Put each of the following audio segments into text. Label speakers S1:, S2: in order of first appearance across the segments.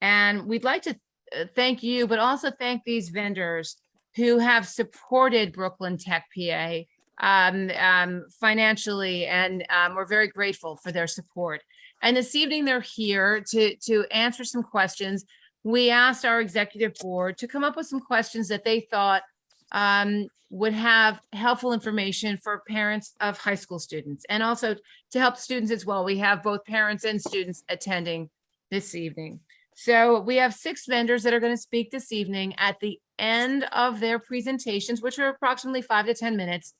S1: And we'd like to thank you, but also thank these vendors who have supported Brooklyn Tech PA financially, and we're very grateful for their support. And this evening, they're here to answer some questions. We asked our executive board to come up with some questions that they thought would have helpful information for parents of high school students, and also to help students as well. We have both parents and students attending this evening. So we have 6 vendors that are going to speak this evening. At the end of their presentations, which are approximately 5 to 10 minutes,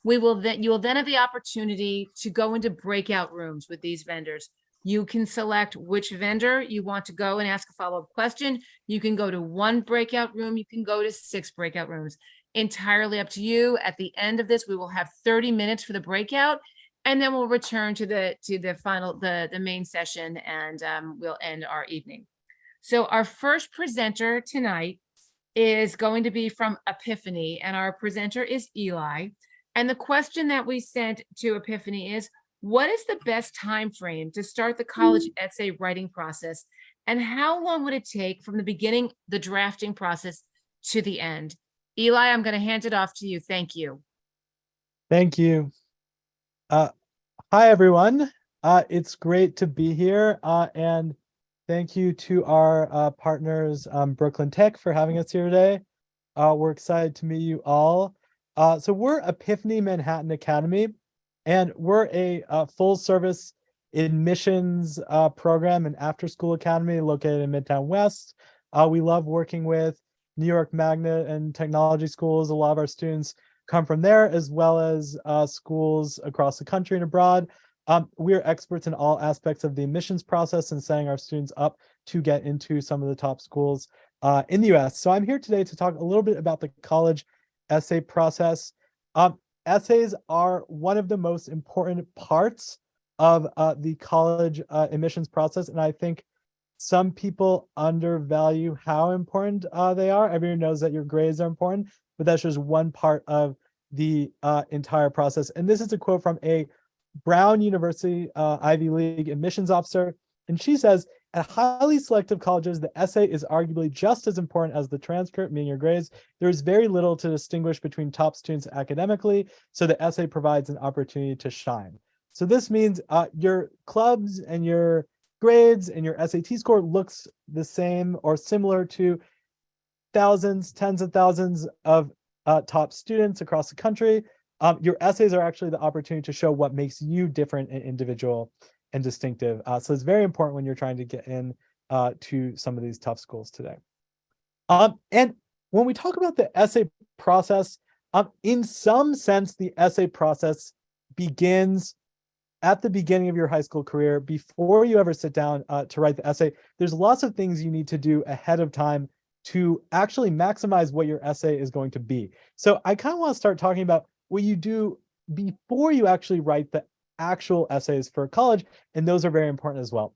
S1: you will then have the opportunity to go into breakout rooms with these vendors. You can select which vendor you want to go and ask a follow-up question. You can go to 1 breakout room. You can go to 6 breakout rooms. Entirely up to you. At the end of this, we will have 30 minutes for the breakout, and then we'll return to the main session, and we'll end our evening. So our first presenter tonight is going to be from Epiphany, and our presenter is Eli. And the question that we sent to Epiphany is, what is the best time frame to start the college essay writing process? And how long would it take from the beginning, the drafting process, to the end? Eli, I'm going to hand it off to you. Thank you.
S2: Thank you. Hi, everyone. It's great to be here. And thank you to our partners, Brooklyn Tech, for having us here today. We're excited to meet you all. So we're Epiphany Manhattan Academy, and we're a full-service admissions program and after-school academy located in Midtown West. We love working with New York Magnet and technology schools. A lot of our students come from there, as well as schools across the country and abroad. We're experts in all aspects of the admissions process and setting our students up to get into some of the top schools in the US. So I'm here today to talk a little bit about the college essay process. Essays are one of the most important parts of the college admissions process, and I think some people undervalue how important they are. Everyone knows that your grades are important, but that's just one part of the entire process. And this is a quote from a Brown University Ivy League admissions officer. And she says, at highly selective colleges, the essay is arguably just as important as the transcript, meaning your grades. There is very little to distinguish between top students academically, so the essay provides an opportunity to shine. So this means your clubs and your grades and your SAT score looks the same or similar to thousands, tens of thousands of top students across the country. Your essays are actually the opportunity to show what makes you different and individual and distinctive. So it's very important when you're trying to get in to some of these tough schools today. And when we talk about the essay process, in some sense, the essay process begins at the beginning of your high school career. Before you ever sit down to write the essay, there's lots of things you need to do ahead of time to actually maximize what your essay is going to be. So I kind of want to start talking about what you do before you actually write the actual essays for college, and those are very important as well.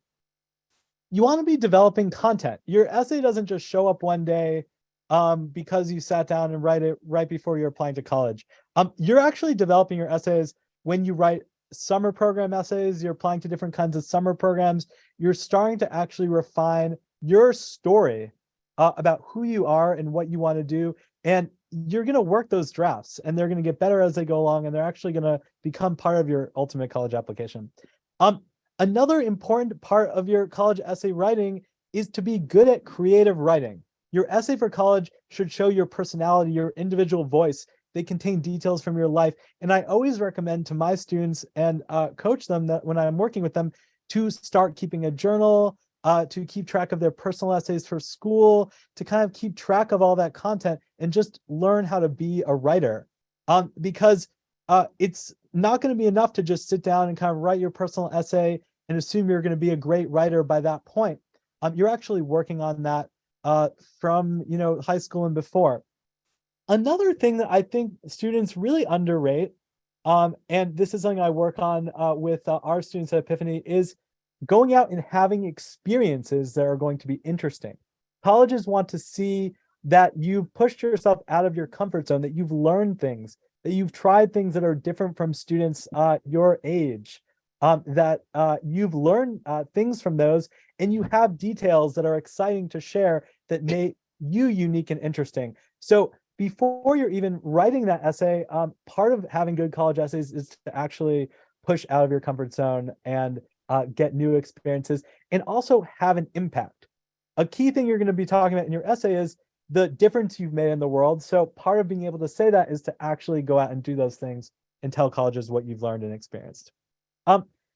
S2: You want to be developing content. Your essay doesn't just show up one day because you sat down and write it right before you're applying to college. You're actually developing your essays when you write summer program essays. You're applying to different kinds of summer programs. You're starting to actually refine your story about who you are and what you want to do. And you're going to work those drafts, and they're going to get better as they go along, and they're actually going to become part of your ultimate college application. Another important part of your college essay writing is to be good at creative writing. Your essay for college should show your personality, your individual voice. They contain details from your life. And I always recommend to my students and coach them that when I'm working with them to start keeping a journal, to keep track of their personal essays for school, to kind of keep track of all that content and just learn how to be a writer. Because it's not going to be enough to just sit down and kind of write your personal essay and assume you're going to be a great writer by that point. You're actually working on that from high school and before. Another thing that I think students really underrate, and this is something I work on with our students at Epiphany, is going out and having experiences that are going to be interesting. Colleges want to see that you've pushed yourself out of your comfort zone, that you've learned things, that you've tried things that are different from students your age, that you've learned things from those, and you have details that are exciting to share that make you unique and interesting. So before you're even writing that essay, part of having good college essays is to actually push out of your comfort zone and get new experiences and also have an impact. A key thing you're going to be talking about in your essay is the difference you've made in the world. So part of being able to say that is to actually go out and do those things and tell colleges what you've learned and experienced.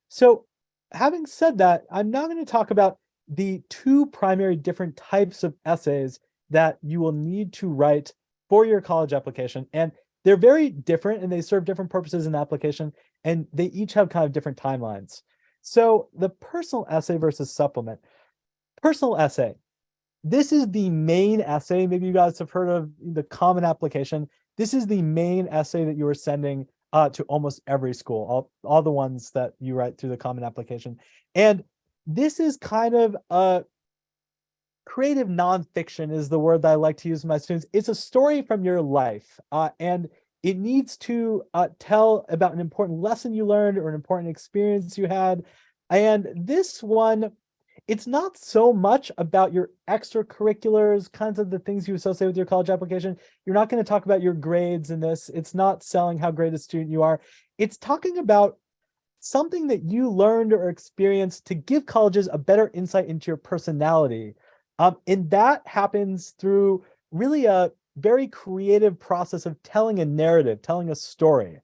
S2: So having said that, I'm now going to talk about the two primary different types of essays that you will need to write for your college application. And they're very different and they serve different purposes in the application, and they each have kind of different timelines. So the personal essay versus supplement. Personal essay. This is the main essay. Maybe you guys have heard of the Common Application. This is the main essay that you are sending to almost every school, all the ones that you write through the Common Application. And this is kind of a creative nonfiction is the word that I like to use with my students. It's a story from your life, and it needs to tell about an important lesson you learned or an important experience you had. And this one, it's not so much about your extracurriculars, kinds of the things you associate with your college application. You're not going to talk about your grades in this. It's not selling how great a student you are. It's talking about something that you learned or experienced to give colleges a better insight into your personality. And that happens through really a very creative process of telling a narrative, telling a story.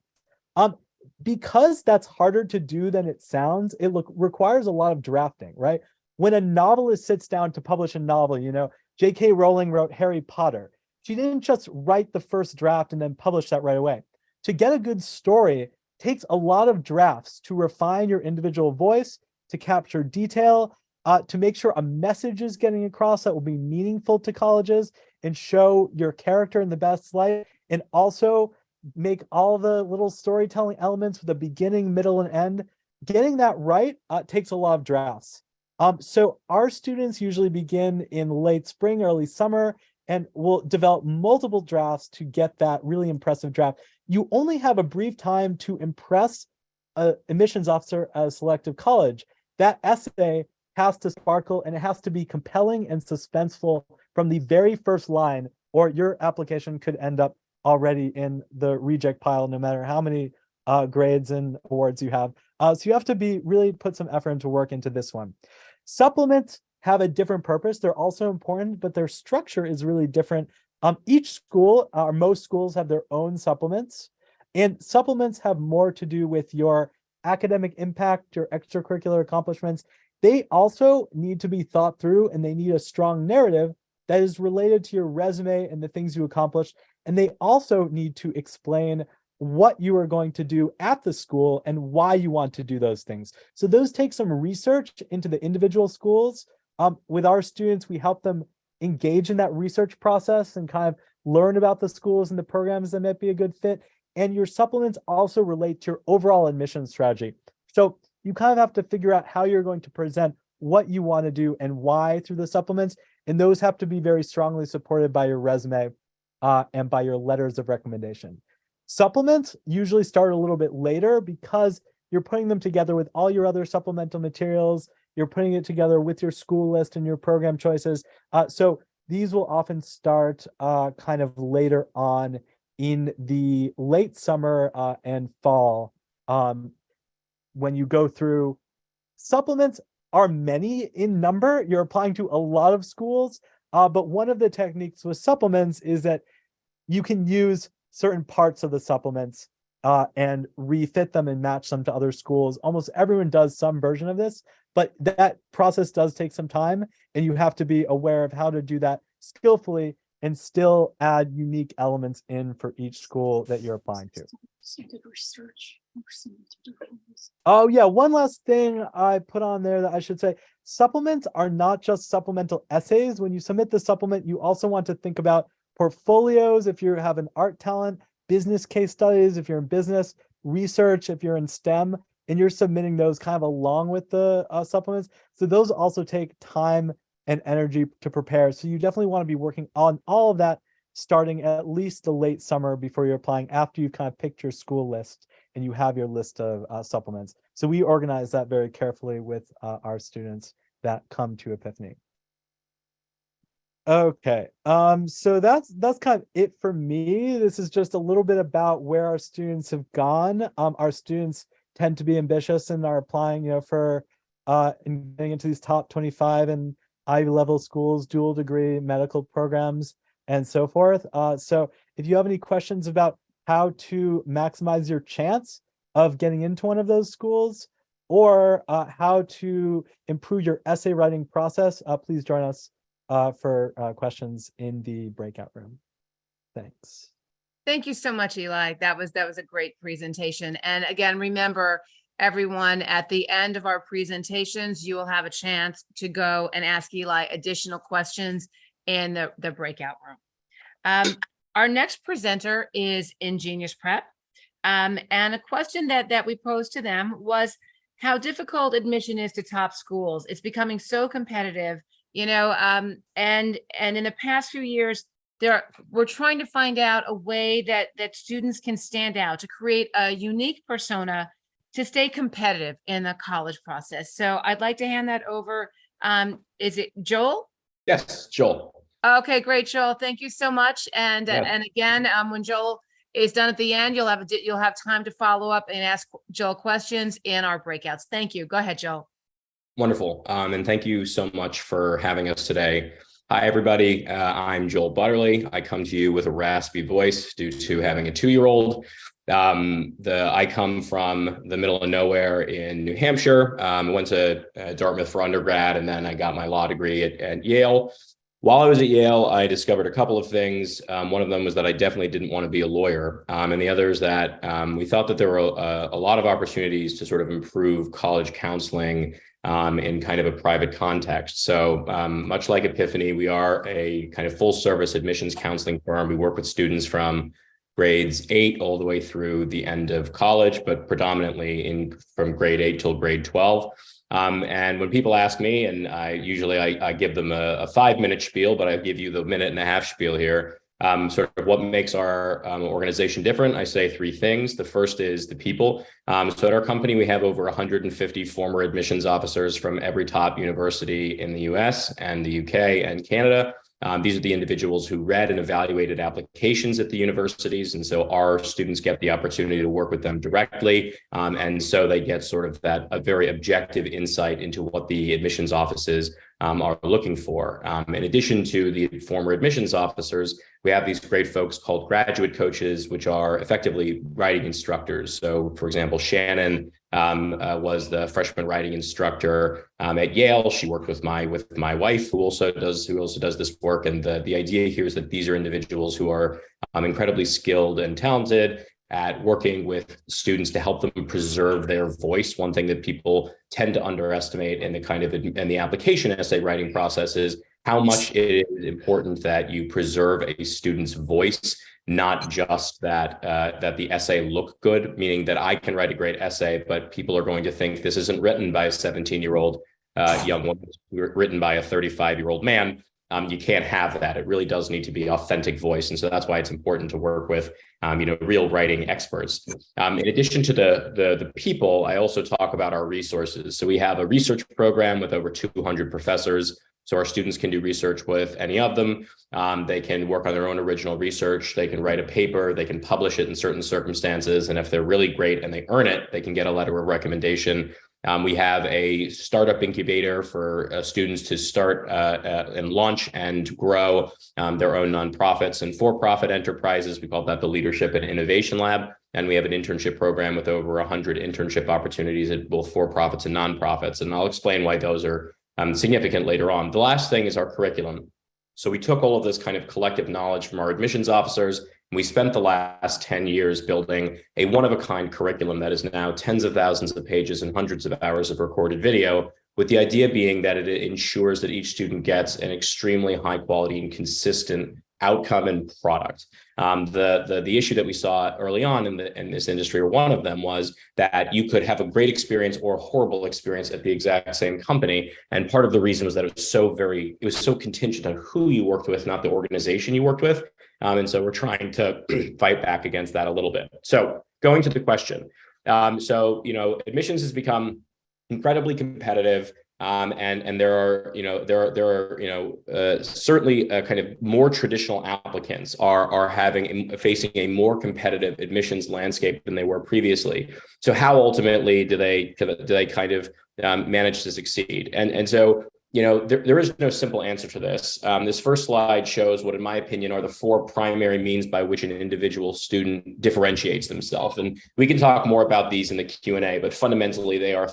S2: Because that's harder to do than it sounds, it requires a lot of drafting, right? When a novelist sits down to publish a novel, J.K. Rowling wrote Harry Potter. She didn't just write the first draft and then publish that right away. To get a good story takes a lot of drafts to refine your individual voice, to capture detail, to make sure a message is getting across that will be meaningful to colleges and show your character in the best light, and also make all the little storytelling elements with a beginning, middle, and end. Getting that right takes a lot of drafts. So our students usually begin in late spring, early summer, and will develop multiple drafts to get that really impressive draft. You only have a brief time to impress an admissions officer at a selective college. That essay has to sparkle and it has to be compelling and suspenseful from the very first line, or your application could end up already in the reject pile, no matter how many grades and awards you have. So you have to really put some effort into work into this one. Supplements have a different purpose. They're also important, but their structure is really different. Each school, or most schools, have their own supplements, and supplements have more to do with your academic impact, your extracurricular accomplishments. They also need to be thought through, and they need a strong narrative that is related to your resume and the things you accomplished. And they also need to explain what you are going to do at the school and why you want to do those things. So those take some research into the individual schools. With our students, we help them engage in that research process and kind of learn about the schools and the programs that might be a good fit. And your supplements also relate to your overall admission strategy. So you kind of have to figure out how you're going to present what you want to do and why through the supplements. And those have to be very strongly supported by your resume and by your letters of recommendation. Supplements usually start a little bit later because you're putting them together with all your other supplemental materials. You're putting it together with your school list and your program choices. So these will often start kind of later on in the late summer and fall. When you go through, supplements are many in number. You're applying to a lot of schools, but one of the techniques with supplements is that you can use certain parts of the supplements and refit them and match them to other schools. Almost everyone does some version of this, but that process does take some time, and you have to be aware of how to do that skillfully and still add unique elements in for each school that you're applying to. Oh yeah, one last thing I put on there that I should say, supplements are not just supplemental essays. When you submit the supplement, you also want to think about portfolios if you have an art talent, business case studies if you're in business, research if you're in STEM, and you're submitting those kind of along with the supplements. So those also take time and energy to prepare. So you definitely want to be working on all of that starting at least the late summer before you're applying, after you've kind of picked your school list and you have your list of supplements. So we organize that very carefully with our students that come to Epiphany. Okay, so that's kind of it for me. This is just a little bit about where our students have gone. Our students tend to be ambitious and are applying, for and getting into these top 25 and Ivy level schools, dual degree medical programs, and so forth. So if you have any questions about how to maximize your chance of getting into one of those schools, or how to improve your essay writing process, please join us for questions in the breakout room. Thanks.
S1: Thank you so much, Eli. That was a great presentation. And again, remember, everyone, at the end of our presentations, you will have a chance to go and ask Eli additional questions in the breakout room. Our next presenter is Ingenious Prep. And a question that we posed to them was how difficult admission is to top schools. It's becoming so competitive, and in the past few years, we're trying to find out a way that students can stand out, to create a unique persona to stay competitive in the college process. So I'd like to hand that over. Is it Joel?
S3: Yes, Joel.
S1: Okay, great, Joel. Thank you so much. And again, when Joel is done at the end, you'll have time to follow up and ask Joel questions in our breakouts. Thank you. Go ahead, Joel.
S3: Wonderful. And thank you so much for having us today. Hi, everybody. I'm Joel Butterly. I come to you with a raspy voice due to having a 2-year-old. I come from the middle of nowhere in New Hampshire. Went to Dartmouth for undergrad, and then I got my law degree at Yale. While I was at Yale, I discovered a couple of things. One of them was that I definitely didn't want to be a lawyer. And the other is that we thought that there were a lot of opportunities to sort of improve college counseling in kind of a private context. So much like Epiphany, we are a kind of full service admissions counseling firm. We work with students from grades 8 all the way through the end of college, but predominantly from grade 8 till grade 12. And when people ask me, and I usually give them a 5-minute spiel, but I give you the 1.5-minute spiel here. Sort of what makes our organization different, I say 3 things. The first is the people. So at our company, we have over 150 former admissions officers from every top university in the US and the UK and Canada. These are the individuals who read and evaluated applications at the universities. And so our students get the opportunity to work with them directly. And so they get sort of a very objective insight into what the admissions offices are looking for. In addition to the former admissions officers, we have these great folks called graduate coaches, which are effectively writing instructors. So, for example, Shannon was the freshman writing instructor at Yale. She worked with my wife, who also does this work. And the idea here is that these are individuals who are incredibly skilled and talented at working with students to help them preserve their voice. One thing that people tend to underestimate in the application essay writing process is how much it is important that you preserve a student's voice, not just that the essay look good, meaning that I can write a great essay, but people are going to think this isn't written by a 17-year-old young woman, written by a 35-year-old man. You can't have that. It really does need to be authentic voice. And so that's why it's important to work with, real writing experts. In addition to the people, I also talk about our resources. So we have a research program with over 200 professors. So our students can do research with any of them. They can work on their own original research. They can write a paper. They can publish it in certain circumstances. And if they're really great and they earn it, they can get a letter of recommendation. We have a startup incubator for students to start and launch and grow their own nonprofits and for-profit enterprises. We call that the Leadership and Innovation Lab. And we have an internship program with over 100 internship opportunities at both for-profits and nonprofits. And I'll explain why those are significant later on. The last thing is our curriculum. So we took all of this kind of collective knowledge from our admissions officers, and we spent the last 10 years building a one-of-a-kind curriculum that is now tens of thousands of pages and hundreds of hours of recorded video, with the idea being that it ensures that each student gets an extremely high quality and consistent outcome and product. The issue that we saw early on in this industry, or one of them, was that you could have a great experience or a horrible experience at the exact same company. And part of the reason was that it was so contingent on who you worked with, not the organization you worked with. And so we're trying to fight back against that a little bit. So going to the question. Admissions has become incredibly competitive. And there are, certainly kind of more traditional applicants are facing a more competitive admissions landscape than they were previously. So how ultimately do they kind of manage to succeed? And so, there is no simple answer to this. This first slide shows what, in my opinion, are the four primary means by which an individual student differentiates themselves. And we can talk more about these in the Q&A, but fundamentally, they are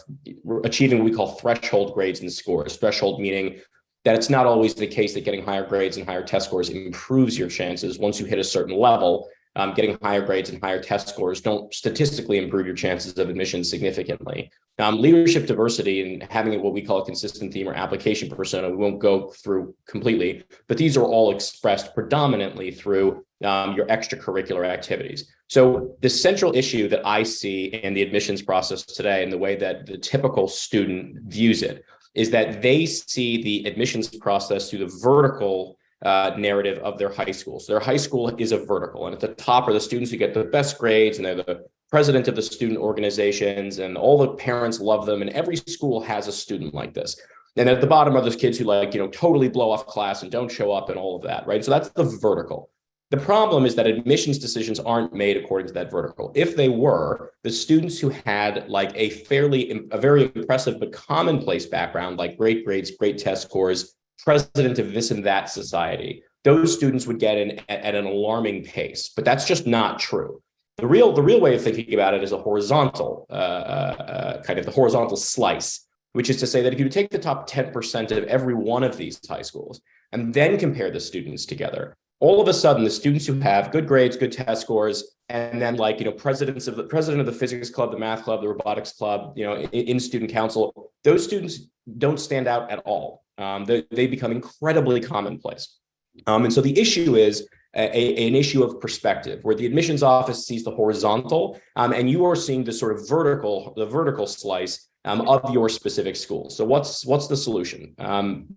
S3: achieving what we call threshold grades and scores. Threshold meaning that it's not always the case that getting higher grades and higher test scores improves your chances. Once you hit a certain level, getting higher grades and higher test scores don't statistically improve your chances of admission significantly. Leadership diversity and having what we call a consistent theme or application persona, we won't go through completely, but these are all expressed predominantly through your extracurricular activities. So the central issue that I see in the admissions process today and the way that the typical student views it is that they see the admissions process through the vertical narrative of their high school. So their high school is a vertical, and at the top are the students who get the best grades, and they're the president of the student organizations, and all the parents love them, and every school has a student like this. And at the bottom are those kids who totally blow off class and don't show up and all of that, right? So that's the vertical. The problem is that admissions decisions aren't made according to that vertical. If they were, the students who had like a very impressive but commonplace background, like great grades, great test scores, president of this and that society, those students would get in at an alarming pace, but that's just not true. The real way of thinking about it is a horizontal, kind of the horizontal slice, which is to say that if you take the top 10% of every one of these high schools and then compare the students together, all of a sudden the students who have good grades, good test scores, and then president of the physics club, the math club, the robotics club, in student council, those students don't stand out at all. They become incredibly commonplace. And so the issue is an issue of perspective, where the admissions office sees the horizontal, and you are seeing the sort of vertical slice of your specific school. So what's the solution?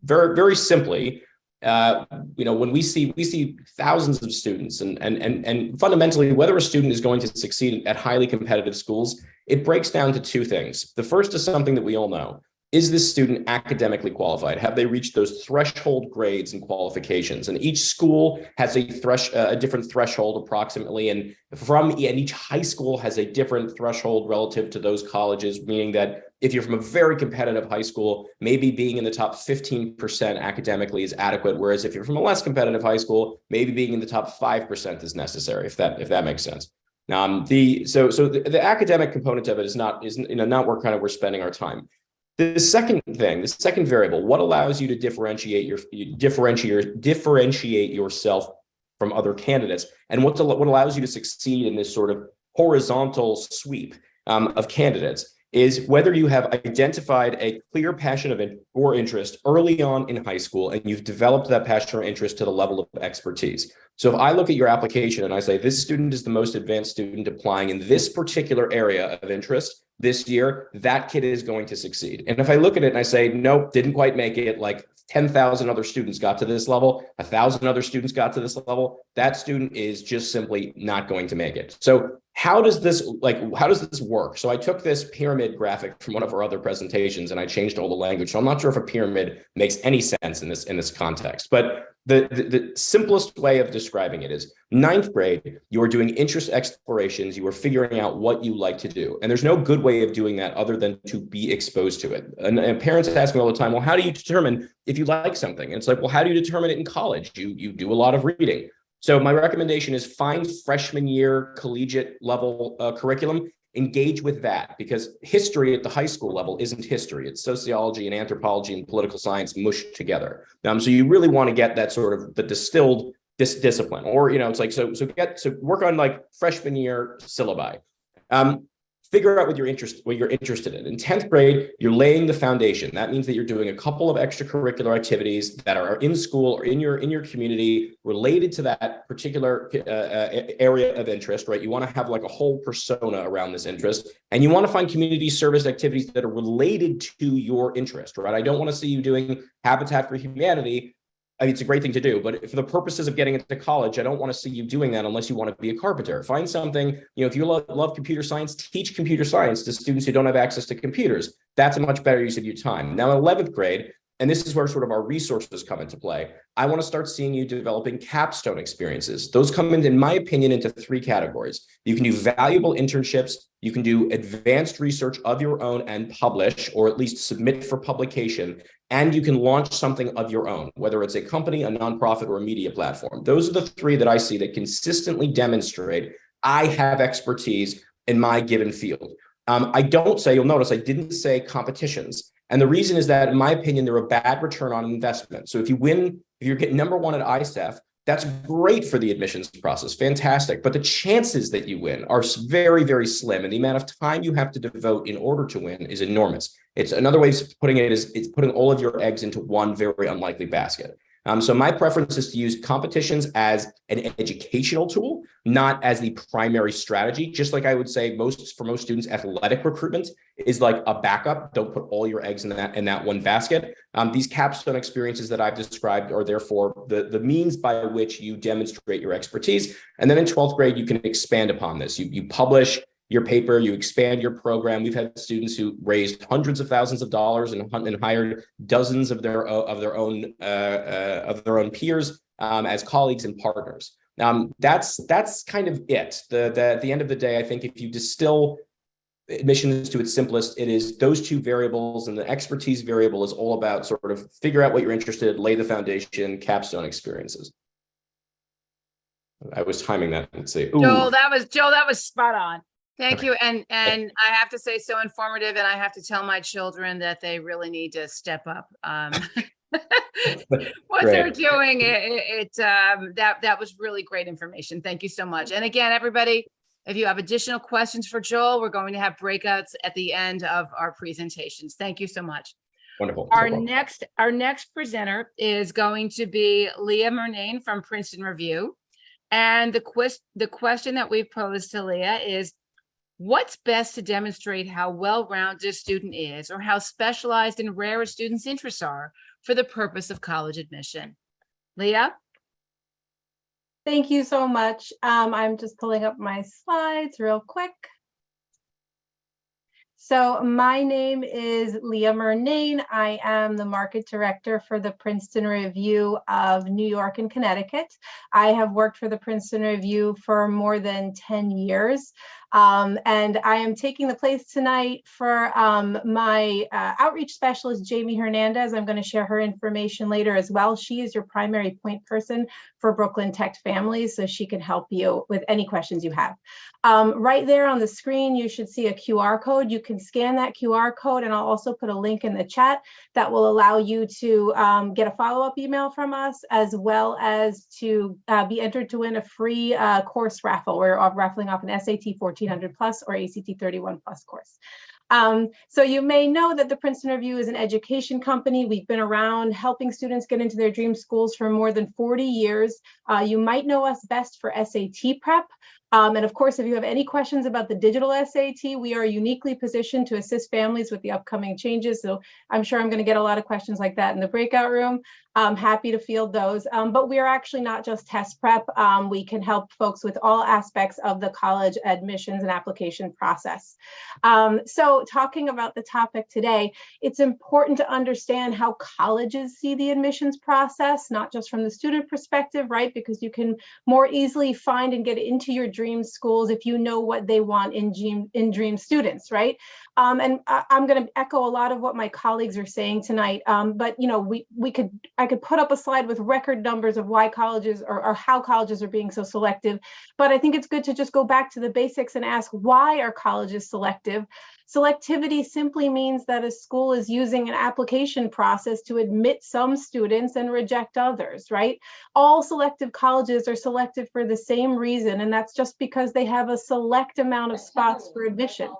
S3: Very, very simply, when we see thousands of students and fundamentally whether a student is going to succeed at highly competitive schools, it breaks down to two things. The first is something that we all know. Is this student academically qualified? Have they reached those threshold grades and qualifications? And each school has a different threshold approximately, and each high school has a different threshold relative to those colleges, meaning that if you're from a very competitive high school, maybe being in the top 15% academically is adequate, whereas if you're from a less competitive high school, maybe being in the top 5% is necessary, if that makes sense. The academic component of it is not where we're spending our time. The second variable, what allows you to differentiate yourself from other candidates, and what allows you to succeed in this sort of horizontal sweep of candidates, is whether you have identified a clear passion or interest early on in high school, and you've developed that passion or interest to the level of expertise. So if I look at your application and I say, this student is the most advanced student applying in this particular area of interest this year, that kid is going to succeed. And if I look at it and I say, nope, didn't quite make it, like 10,000 other students got to this level, 1,000 other students got to this level, that student is just simply not going to make it. So how does this work? So I took this pyramid graphic from one of our other presentations and I changed all the language. So I'm not sure if a pyramid makes any sense in this context, but the simplest way of describing it is 9th grade, you are doing interest explorations, you are figuring out what you like to do. And there's no good way of doing that other than to be exposed to it. And parents ask me all the time, well, how do you determine if you like something? And it's like, well, how do you determine it in college? You do a lot of reading. So my recommendation is find freshman year collegiate level curriculum, engage with that, because history at the high school level isn't history. It's sociology and anthropology and political science mushed together. So you really want to get that sort of the distilled discipline, or, it's like, so work on like freshman year syllabi. Figure out what you're interested in. In 10th grade, you're laying the foundation. That means that you're doing a couple of extracurricular activities that are in school or in your community related to that particular area of interest, right? You want to have like a whole persona around this interest, and you want to find community service activities that are related to your interest, right? I don't want to see you doing Habitat for Humanity I mean, it's a great thing to do, but for the purposes of getting into college, I don't want to see you doing that unless you want to be a carpenter. Find something, if you love computer science, teach computer science to students who don't have access to computers. That's a much better use of your time. Now, in 11th grade, and this is where sort of our resources come into play, I want to start seeing you developing capstone experiences. Those come in my opinion, into 3 categories. You can do valuable internships, you can do advanced research of your own and publish, or at least submit for publication, and you can launch something of your own, whether it's a company, a nonprofit, or a media platform. Those are the 3 that I see that consistently demonstrate I have expertise in my given field. You'll notice I didn't say competitions. And the reason is that, in my opinion, they're a bad return on investment. So if you're getting number 1 at ISTEF, that's great for the admissions process, fantastic. But the chances that you win are very, very slim. And the amount of time you have to devote in order to win is enormous. It's another way of putting it is it's putting all of your eggs into one very unlikely basket. So my preference is to use competitions as an educational tool, not as the primary strategy. Just like I would say for most students, athletic recruitment is like a backup. Don't put all your eggs in that one basket. These capstone experiences that I've described are therefore the means by which you demonstrate your expertise. And then in 12th grade, you can expand upon this. You publish your paper, you expand your program. We've had students who raised hundreds of thousands of dollars and hired dozens of their own peers as colleagues and partners. That's kind of it. At the end of the day, I think if you distill admissions to its simplest, it is those 2 variables, and the expertise variable is all about sort of figure out what you're interested, lay the foundation, capstone experiences. I was timing that. Let's see.
S1: Joel, that was spot on. Thank you. And I have to say, so informative, and I have to tell my children that they really need to step up. What they're doing, that was really great information. Thank you so much. And again, everybody, if you have additional questions for Joel, we're going to have breakouts at the end of our presentations. Thank you so much.
S3: Wonderful.
S1: Our next presenter is going to be Leah Murnane from Princeton Review. And the question that we've posed to Leah is, what's best to demonstrate how well-rounded a student is, or how specialized and rare a student's interests are for the purpose of college admission? Leah?
S4: Thank you so much. I'm just pulling up my slides real quick. So my name is Leah Murnane. I am the market director for the Princeton Review of New York and Connecticut. I have worked for the Princeton Review for more than 10 years. And I am taking the place tonight for my outreach specialist, Jamie Hernandez. I'm going to share her information later as well. She is your primary point person for Brooklyn Tech families, so she can help you with any questions you have. Right there on the screen, you should see a QR code. You can scan that QR code, and I'll also put a link in the chat that will allow you to get a follow-up email from us, as well as to be entered to win a free course raffle. We're raffling off an SAT 1400 plus or ACT 31 plus course. So you may know that the Princeton Review is an education company. We've been around helping students get into their dream schools for more than 40 years. You might know us best for SAT prep. And of course, if you have any questions about the digital SAT, we are uniquely positioned to assist families with the upcoming changes. So I'm sure I'm going to get a lot of questions like that in the breakout room. I'm happy to field those. But we are actually not just test prep. We can help folks with all aspects of the college admissions and application process. So talking about the topic today, it's important to understand how colleges see the admissions process, not just from the student perspective, right? Because you can more easily find and get into your dream schools if you know what they want in dream students, right? And I'm going to echo a lot of what my colleagues are saying tonight. But you know, I could put up a slide with record numbers of why colleges or how colleges are being so selective. But I think it's good to just go back to the basics and ask, why are colleges selective? Selectivity simply means that a school is using an application process to admit some students and reject others, right? All selective colleges are selected for the same reason, and that's just because they have a select amount of spots for admissions.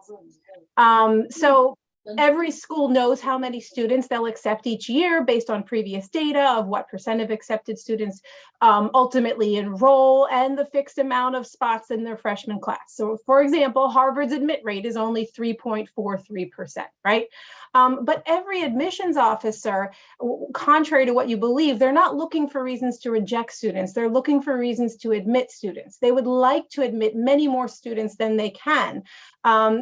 S4: So every school knows how many students they'll accept each year based on previous data of what % of accepted students ultimately enroll, and the fixed amount of spots in their freshman class. So for example, Harvard's admit rate is only 3.43%, right? But every admissions officer, contrary to what you believe, they're not looking for reasons to reject students. They're looking for reasons to admit students. They would like to admit many more students than they can.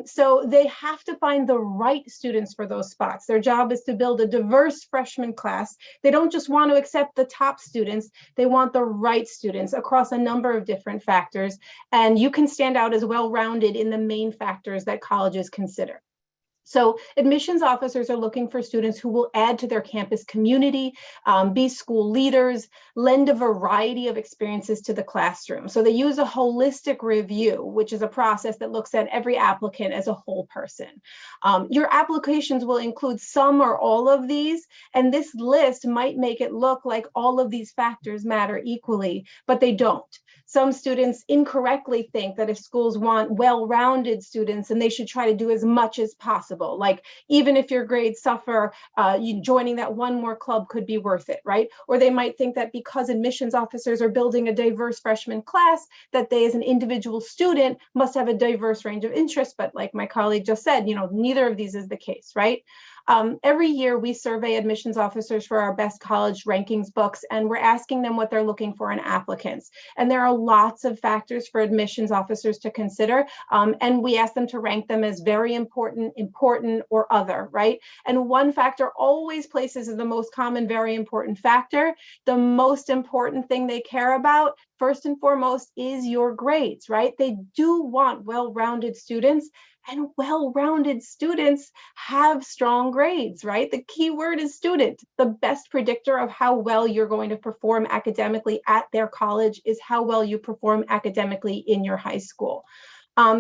S4: So they have to find the right students for those spots. Their job is to build a diverse freshman class. They don't just want to accept the top students, they want the right students across a number of different factors. And you can stand out as well-rounded in the main factors that colleges consider. So admissions officers are looking for students who will add to their campus community, be school leaders, lend a variety of experiences to the classroom. So they use a holistic review, which is a process that looks at every applicant as a whole person. Your applications will include some or all of these, and this list might make it look like all of these factors matter equally, but they don't. Some students incorrectly think that if schools want well-rounded students, and they should try to do as much as possible. Like even if your grades suffer, you joining that one more club could be worth it, right? Or they might think that because admissions officers are building a diverse freshman class, that they as an individual student must have a diverse range of interests. But like my colleague just said, neither of these is the case, right? Every year we survey admissions officers for our best college rankings books, and we're asking them what they're looking for in applicants. And there are lots of factors for admissions officers to consider. And we ask them to rank them as very important, important, or other, right? And one factor always places as the most common, very important factor. The most important thing they care about, first and foremost, is your grades, right? They do want well-rounded students. And well-rounded students have strong grades, right? The key word is student. The best predictor of how well you're going to perform academically at their college is how well you perform academically in your high school.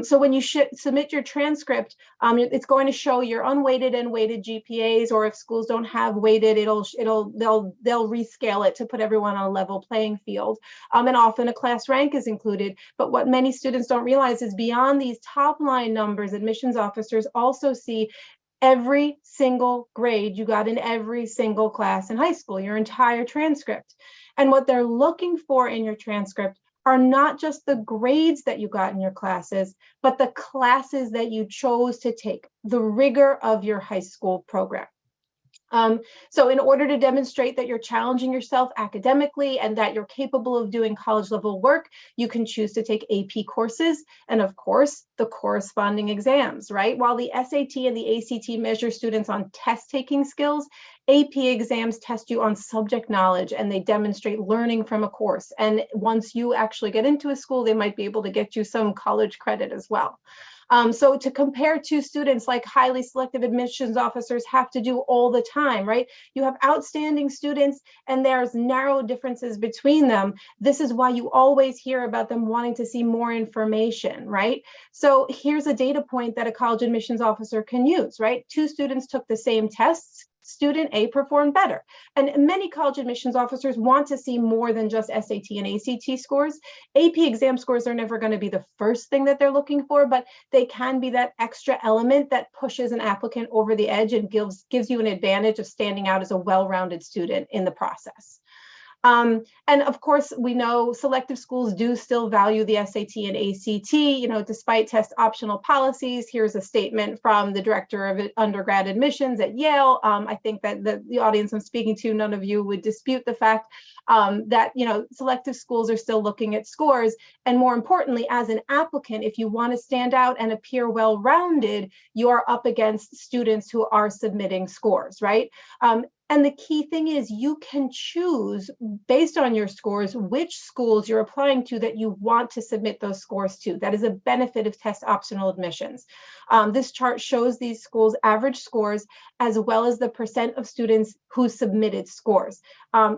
S4: So when you submit your transcript, it's going to show your unweighted and weighted GPAs, or if schools don't have weighted, they'll rescale it to put everyone on a level playing field. And often a class rank is included. But what many students don't realize is beyond these top line numbers, admissions officers also see every single grade you got in every single class in high school, your entire transcript. And what they're looking for in your transcript are not just the grades that you got in your classes, but the classes that you chose to take, the rigor of your high school program. So in order to demonstrate that you're challenging yourself academically and that you're capable of doing college level work, you can choose to take AP courses and, of course, the corresponding exams, right? While the SAT and the ACT measure students on test taking skills, AP exams test you on subject knowledge, and they demonstrate learning from a course. And once you actually get into a school, they might be able to get you some college credit as well. So to compare two students, like highly selective admissions officers have to do all the time, right? You have outstanding students and there's narrow differences between them. This is why you always hear about them wanting to see more information, right? So here's a data point that a college admissions officer can use, right? Two students took the same tests. Student A performed better. And many college admissions officers want to see more than just SAT and ACT scores. AP exam scores are never going to be the first thing that they're looking for, but they can be that extra element that pushes an applicant over the edge and gives you an advantage of standing out as a well-rounded student in the process. And of course, we know selective schools do still value the SAT and ACT, despite test optional policies. Here's a statement from the director of undergrad admissions at Yale. I think that the audience I'm speaking to, none of you would dispute the fact that, selective schools are still looking at scores. And more importantly, as an applicant, if you want to stand out and appear well-rounded, you are up against students who are submitting scores, right? And the key thing is you can choose based on your scores which schools you're applying to that you want to submit those scores to. That is a benefit of test optional admissions. This chart shows these schools' average scores as well as the percent of students who submitted scores.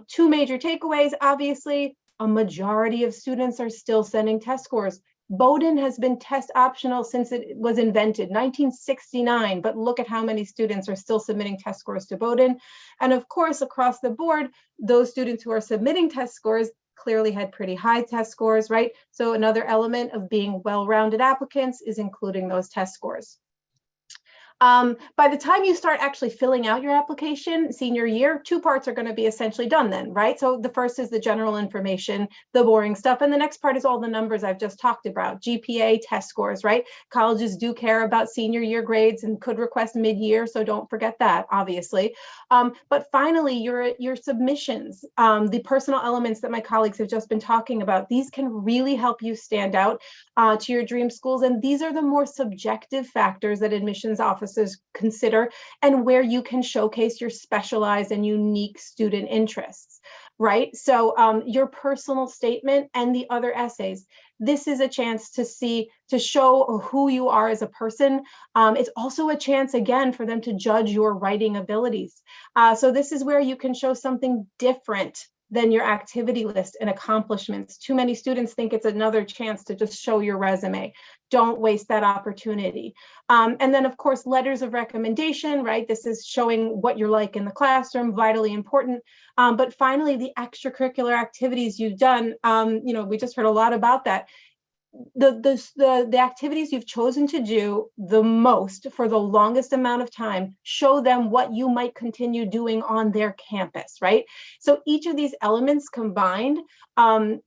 S4: Two major takeaways, obviously, a majority of students are still sending test scores. Bowdoin has been test optional since it was invented, 1969, but look at how many students are still submitting test scores to Bowdoin. And of course, across the board, those students who are submitting test scores clearly had pretty high test scores, right? So another element of being well-rounded applicants is including those test scores. By the time you start actually filling out your application, senior year, 2 parts are going to be essentially done then, right? So the first is the general information, the boring stuff. And the next part is all the numbers I've just talked about, GPA, test scores, right? Colleges do care about senior year grades and could request mid-year. So don't forget that, obviously. But finally, your submissions, the personal elements that my colleagues have just been talking about, these can really help you stand out to your dream schools. And these are the more subjective factors that admissions officers consider, and where you can showcase your specialized and unique student interests, right? So your personal statement and the other essays, this is a chance to show who you are as a person. It's also a chance, again, for them to judge your writing abilities. So this is where you can show something different than your activity list and accomplishments. Too many students think it's another chance to just show your resume. Don't waste that opportunity. And then, of course, letters of recommendation, right? This is showing what you're like in the classroom, vitally important. But finally, the extracurricular activities you've done, we just heard a lot about that. The activities you've chosen to do the most for the longest amount of time, show them what you might continue doing on their campus, right? So each of these elements combined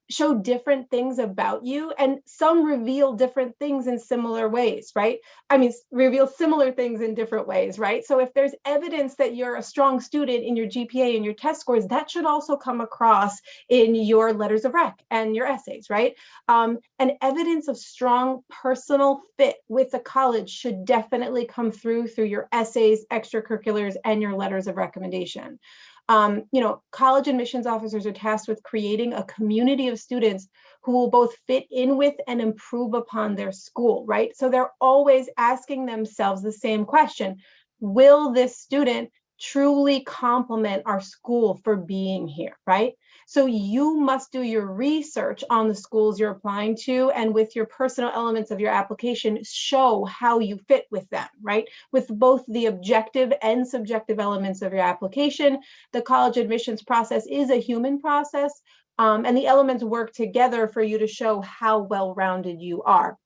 S4: show different things about you, and some reveal different things in similar ways, right? I mean, reveal similar things in different ways, right? So if there's evidence that you're a strong student in your GPA and your test scores, that should also come across in your letters of rec and your essays, right? And evidence of strong personal fit with the college should definitely come through your essays, extracurriculars, and your letters of recommendation. College admissions officers are tasked with creating a community of students who will both fit in with and improve upon their school, right? So they're always asking themselves the same question: will this student truly complement our school for being here, right? So you must do your research on the schools you're applying to, and with your personal elements of your application, show how you fit with them, right? With both the objective and subjective elements of your application. The college admissions process is a human process, and the elements work together for you to show how well-rounded you are.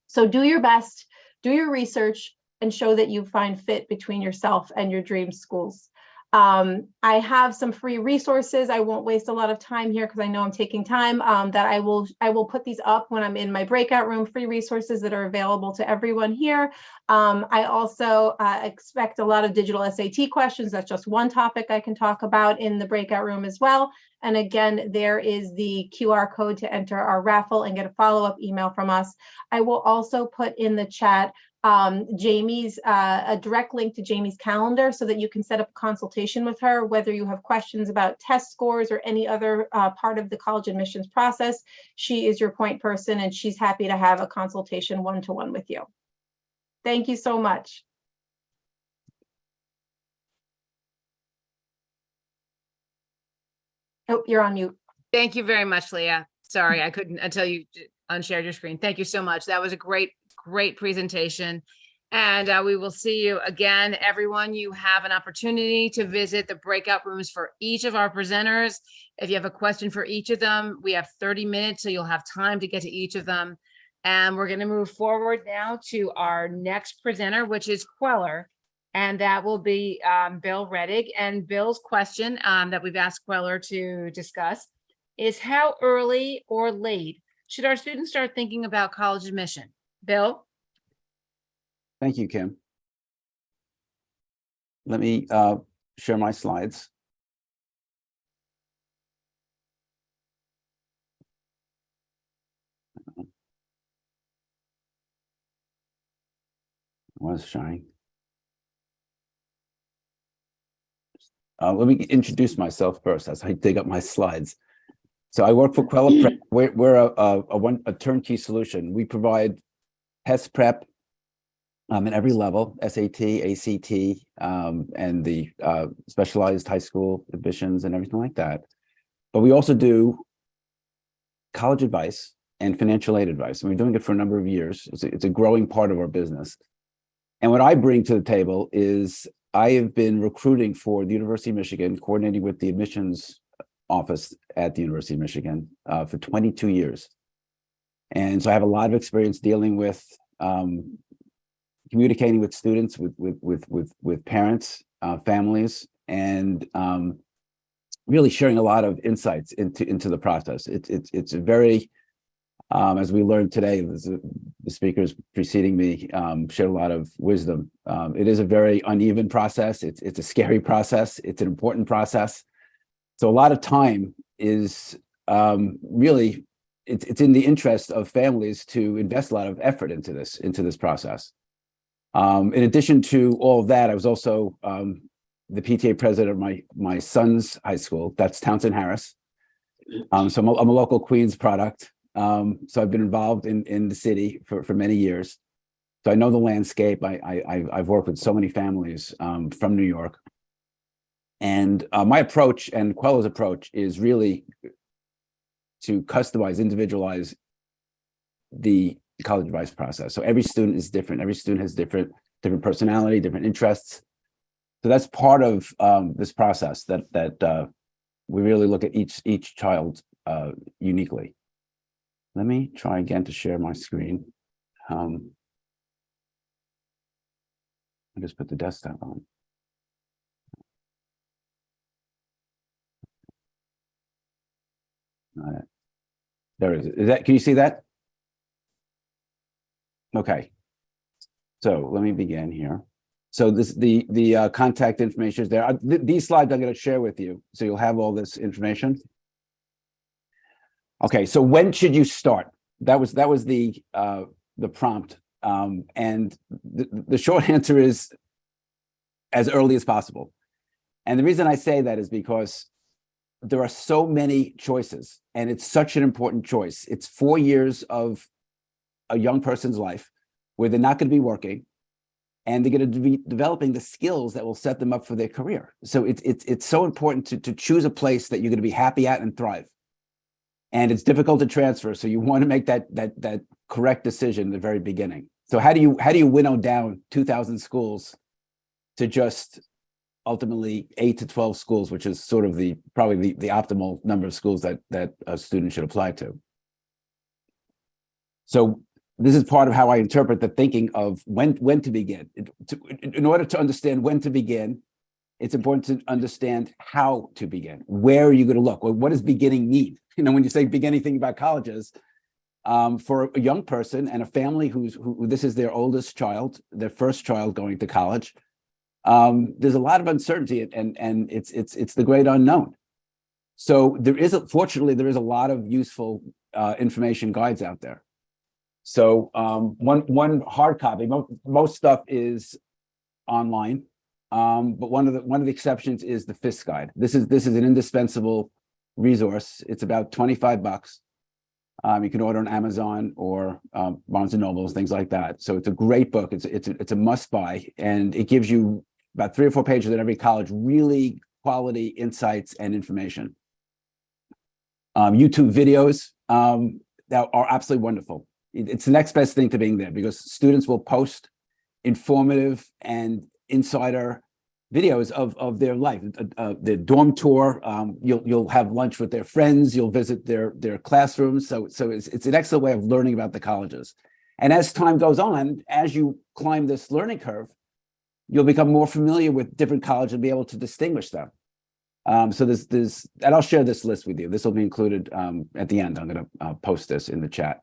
S4: So do your best, do your research, and show that you find fit between yourself and your dream schools. I have some free resources. I won't waste a lot of time here because I know I'm taking time, that I will put these up when I'm in my breakout room, free resources that are available to everyone here. I also expect a lot of digital SAT questions. That's just one topic I can talk about in the breakout room as well. And again, there is the QR code to enter our raffle and get a follow-up email from us. I will also put in the chat Jamie's a direct link to Jamie's calendar so that you can set up a consultation with her, whether you have questions about test scores or any other part of the college admissions process. She is your point person, and she's happy to have a consultation one-to-one with you. Thank you so much. Oh, you're on mute.
S1: Thank you very much, Leah. Sorry, I couldn't until you unshared your screen. Thank you so much. That was a great presentation. And we will see you again, everyone. You have an opportunity to visit the breakout rooms for each of our presenters. If you have a question for each of them, we have 30 minutes, so you'll have time to get to each of them. And we're going to move forward now to our next presenter, which is Queller. And that will be Bill Rettig. And Bill's question that we've asked Queller to discuss is: how early or late should our students start thinking about college admission? Bill?
S5: Thank you, Kim. Let me share my slides. Was showing. Let me introduce myself first as I dig up my slides. So I work for Queller Prep. We're a turnkey solution. We provide test prep at every level: SAT, ACT, and the specialized high school admissions and everything like that. But we also do college advice and financial aid advice. And we've been doing it for a number of years. It's a growing part of our business. And what I bring to the table is I have been recruiting for the University of Michigan, coordinating with the admissions office at the University of Michigan for 22 years. And so I have a lot of experience dealing with communicating with students, with parents, families, and really sharing a lot of insights into the process. It's a very, as we learned today, the speakers preceding me shared a lot of wisdom. It is a very uneven process. It's a scary process. It's an important process. So a lot of time is really, it's in the interest of families to invest a lot of effort into this process. In addition to all of that, I was also the PTA president of my son's high school. That's Townsend Harris. So I'm a local Queens product. So I've been involved in the city for many years. So I know the landscape. I've worked with so many families from New York. And my approach and Quella's approach is really to customize, individualize the college advice process. So every student is different. Every student has different personality, different interests. So that's part of this process that we really look at each child uniquely. Let me try again to share my screen. I just put the desktop on. There it is. Is that? Can you see that? Okay. So let me begin here. So the contact information is there. These slides I'm going to share with you, so you'll have all this information. Okay. So when should you start? That was the prompt, and the short answer is as early as possible. And the reason I say that is because there are so many choices, and it's such an important choice. It's 4 years of a young person's life where they're not going to be working, and they're going to be developing the skills that will set them up for their career. So it's so important to choose a place that you're going to be happy at and thrive. And it's difficult to transfer, so you want to make that correct decision in the very beginning. So how do you winnow down 2,000 schools to just ultimately 8 to 12 schools, which is sort of probably the optimal number of schools that a student should apply to? So this is part of how I interpret the thinking of when to begin. In order to understand when to begin, it's important to understand how to begin. Where are you going to look? Well, what does beginning mean? You know, when you say beginning, thinking about colleges, for a young person and a family who this is their oldest child, their first child going to college, there's a lot of uncertainty, and it's the great unknown. So fortunately, there is a lot of useful information guides out there. So one hard copy, most stuff is online, but one of the exceptions is the FIS guide. This is an indispensable resource. It's about $25. You can order on Amazon or Barnes and Nobles, things like that. So it's a great book. It's a must buy, and it gives you about 3 or 4 pages at every college, really quality insights and information. YouTube videos that are absolutely wonderful. It's the next best thing to being there, because students will post informative and insider videos of their life, their dorm tour. You'll have lunch with their friends. You'll visit their classrooms. So it's an excellent way of learning about the colleges. And as time goes on, as you climb this learning curve, you'll become more familiar with different colleges and be able to distinguish them. So there's, and I'll share this list with you. This will be included at the end. I'm going to post this in the chat.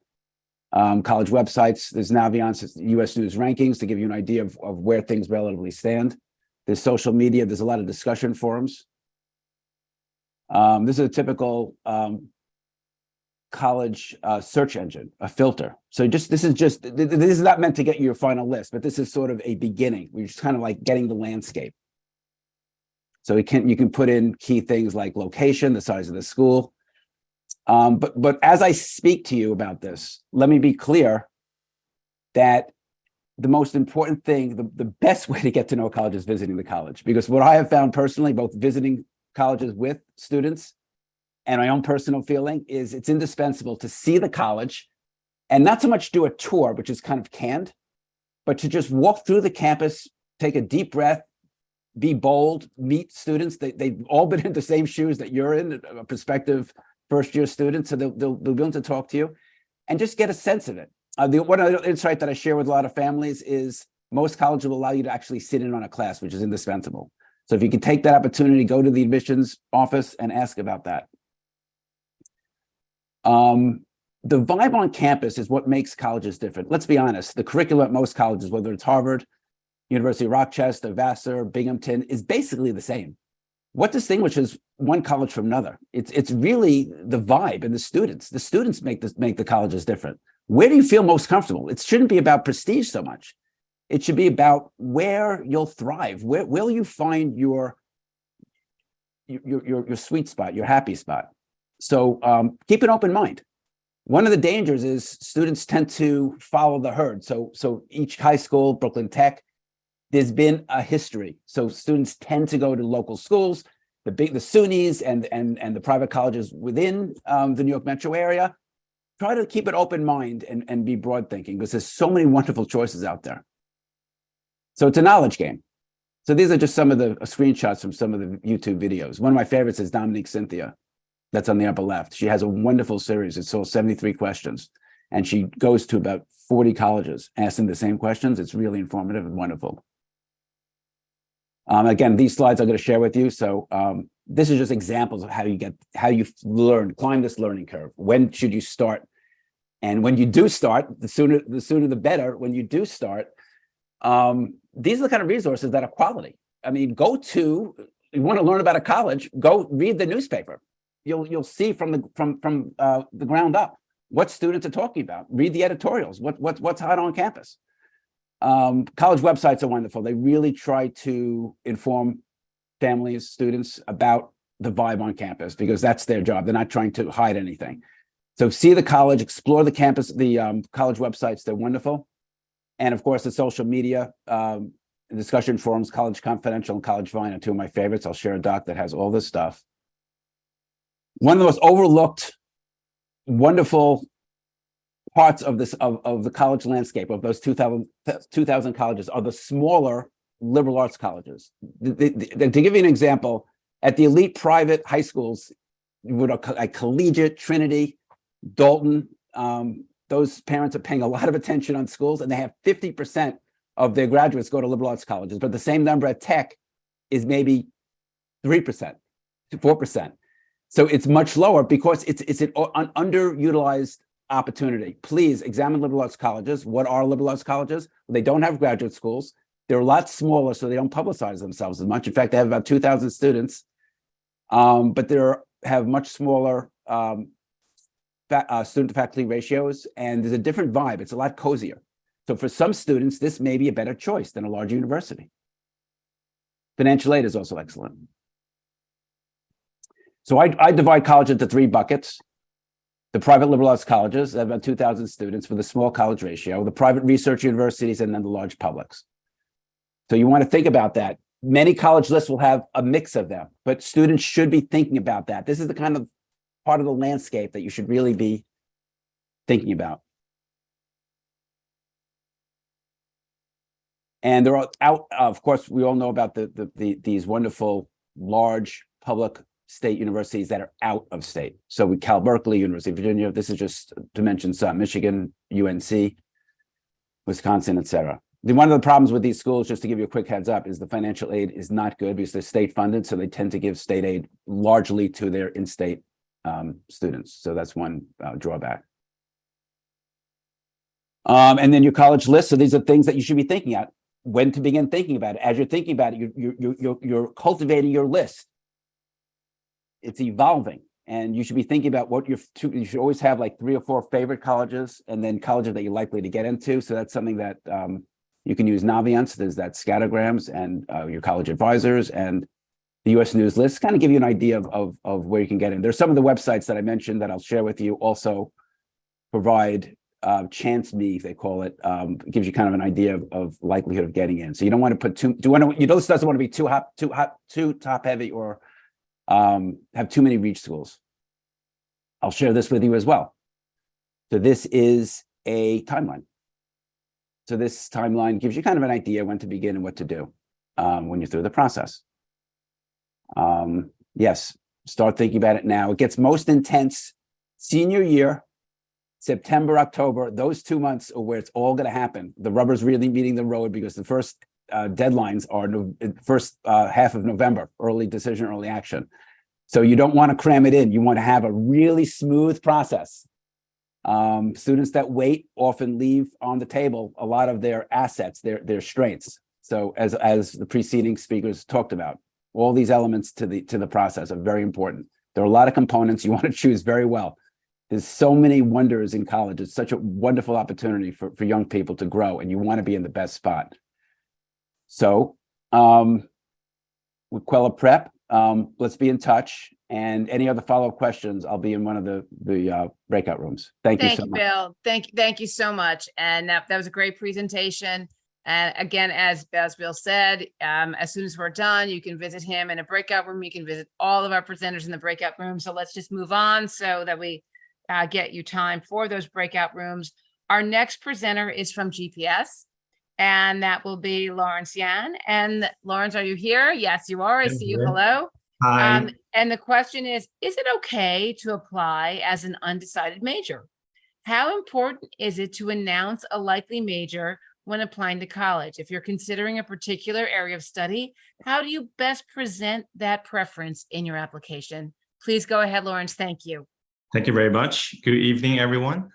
S5: College websites. There's Naviance, U.S. News rankings to give you an idea of where things relatively stand. There's social media. There's a lot of discussion forums. This is a typical college search engine, a filter. So this is not meant to get you your final list, but this is sort of a beginning. We're just kind of like getting the landscape. So you can put in key things like location, the size of the school. But as I speak to you about this, let me be clear that the most important thing, the best way to get to know a college is visiting the college. Because what I have found personally, both visiting colleges with students and my own personal feeling, is it's indispensable to see the college and not so much do a tour, which is kind of canned, but to just walk through the campus, take a deep breath, be bold, meet students. They've all been in the same shoes that you're in, a prospective first-year student, so they'll be willing to talk to you and just get a sense of it. One other insight that I share with a lot of families is most colleges will allow you to actually sit in on a class, which is indispensable. So if you can take that opportunity, go to the admissions office and ask about that. The vibe on campus is what makes colleges different. Let's be honest, the curriculum at most colleges, whether it's Harvard, University of Rochester, Vassar, Binghamton, is basically the same. What distinguishes one college from another? It's really the vibe and the students. The students make the colleges different. Where do you feel most comfortable? It shouldn't be about prestige so much. It should be about where you'll thrive. Where will you find your sweet spot, your happy spot? So keep an open mind. One of the dangers is students tend to follow the herd. So each high school, Brooklyn Tech, there's been a history. So students tend to go to local schools, the SUNYs and the private colleges within the New York metro area. Try to keep an open mind and be broad thinking, because there's so many wonderful choices out there. So it's a knowledge game. So these are just some of the screenshots from some of the YouTube videos. One of my favorites is Dominique Cynthia. That's on the upper left. She has a wonderful series. It's all 73 questions. And she goes to about 40 colleges asking the same questions. It's really informative and wonderful. Again, these slides I'm going to share with you. So this is just examples of how you learn, climb this learning curve. When should you start? And when you do start, the sooner the better. When you do start, these are the kind of resources that are quality. I mean, you want to learn about a college, go read the newspaper. You'll see from the ground up what students are talking about. Read the editorials. What's hot on campus. College websites are wonderful. They really try to inform families, students about the vibe on campus, because that's their job. They're not trying to hide anything. So see the college, explore the campus, the college websites. They're wonderful. And of course, the social media discussion forums, College Confidential and College Vine are two of my favorites. I'll share a doc that has all this stuff. One of the most overlooked, wonderful parts of the college landscape of those 2,000 colleges are the smaller liberal arts colleges. To give you an example, at the elite private high schools, like Collegiate, Trinity, Dalton, those parents are paying a lot of attention on schools, and they have 50% of their graduates go to liberal arts colleges, but the same number at Tech is maybe 3% to 4%. So it's much lower because it's an underutilized opportunity. Please examine liberal arts colleges. What are liberal arts colleges? They don't have graduate schools. They're a lot smaller, so they don't publicize themselves as much. In fact, they have about 2,000 students, but they have much smaller student-to-faculty ratios, and there's a different vibe. It's a lot cozier. So for some students, this may be a better choice than a large university. Financial aid is also excellent. So I divide college into 3 buckets. The private liberal arts colleges have about 2,000 students with a small college ratio, the private research universities, and then the large publics. So you want to think about that. Many college lists will have a mix of them, but students should be thinking about that. This is the kind of part of the landscape that you should really be thinking about. And there are of course, we all know about these wonderful large public state universities that are out of state. So Cal Berkeley, University of Virginia, this is just to mention some, Michigan, UNC, Wisconsin, etc. One of the problems with these schools, just to give you a quick heads up, is the financial aid is not good because they're state funded. So they tend to give state aid largely to their in-state students. So that's one drawback. And then your college list. So these are things that you should be thinking about. When to begin thinking about it. As you're thinking about it, you're cultivating your list. It's evolving, and you should be thinking about what you should always have like 3 or 4 favorite colleges, and then colleges that you're likely to get into. So that's something that you can use Naviance. There's that scattergrams and your college advisors and the U.S. News list. Kind of give you an idea of where you can get in. There's some of the websites that I mentioned that I'll share with you. Also provide chance me, they call it, gives you kind of an idea of likelihood of getting in. So you don't want to put this doesn't want to be too top heavy or have too many reach schools. I'll share this with you as well. So this is a timeline. So this timeline gives you kind of an idea when to begin and what to do when you're through the process. Yes, start thinking about it now. It gets most intense senior year September, October, those 2 months are where it's all going to happen. The rubber's really meeting the road because the first deadlines are first half of November, early decision, early action. So you don't want to cram it in. You want to have a really smooth process. Students that wait often leave on the table a lot of their assets, their strengths. So as the preceding speakers talked about, all these elements to the process are very important. There are a lot of components you want to choose very well. There's so many wonders in college. It's such a wonderful opportunity for young people to grow, and you want to be in the best spot. So with Quella Prep, let's be in touch. And any other follow-up questions, I'll be in one of the breakout rooms. Thank you so much.
S1: Bill. Thank you so much. And that was a great presentation. And again, as Bill said, as soon as we're done, you can visit him in a breakout room. You can visit all of our presenters in the breakout room. So let's just move on so that we get you time for those breakout rooms. Our next presenter is from GPS, and that will be Lawrence Yan. And Lawrence, are you here? Yes, you are. I see you. Hello.
S6: Hi.
S1: And the question is it okay to apply as an undecided major? How important is it to announce a likely major when applying to college? If you're considering a particular area of study, how do you best present that preference in your application? Please go ahead, Lawrence. Thank you.
S6: Thank you very much. Good evening, everyone.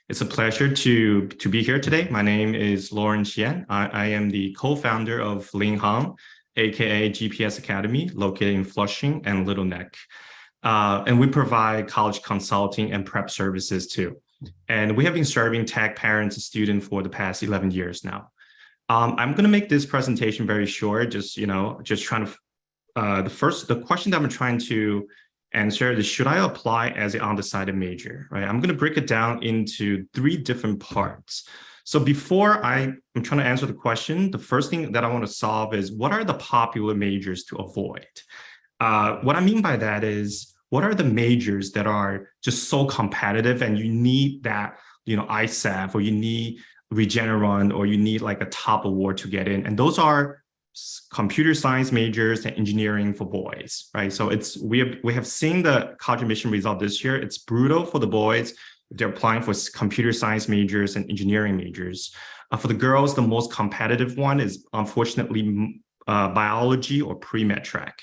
S6: It's a pleasure to be here today. My name is Lawrence Yan. I am the co-founder of Linghang, aka GPS Academy, located in Flushing and Little Neck. And we provide college consulting and prep services too. And we have been serving tech parents and students for the past 11 years now. I'm going to make this presentation very short, just trying to, the question that I'm trying to answer is, should I apply as an undecided major, right? I'm going to break it down into 3 different parts. So before I'm trying to answer the question, the first thing that I want to solve is, what are the popular majors to avoid? What I mean by that is, what are the majors that are just so competitive and you need that, ISAF, or you need Regeneron, or you need like a top award to get in? And those are computer science majors and engineering for boys, right? So we have seen the college admission result this year. It's brutal for the boys if they're applying for computer science majors and engineering majors. For the girls, the most competitive one is unfortunately biology or pre-med track.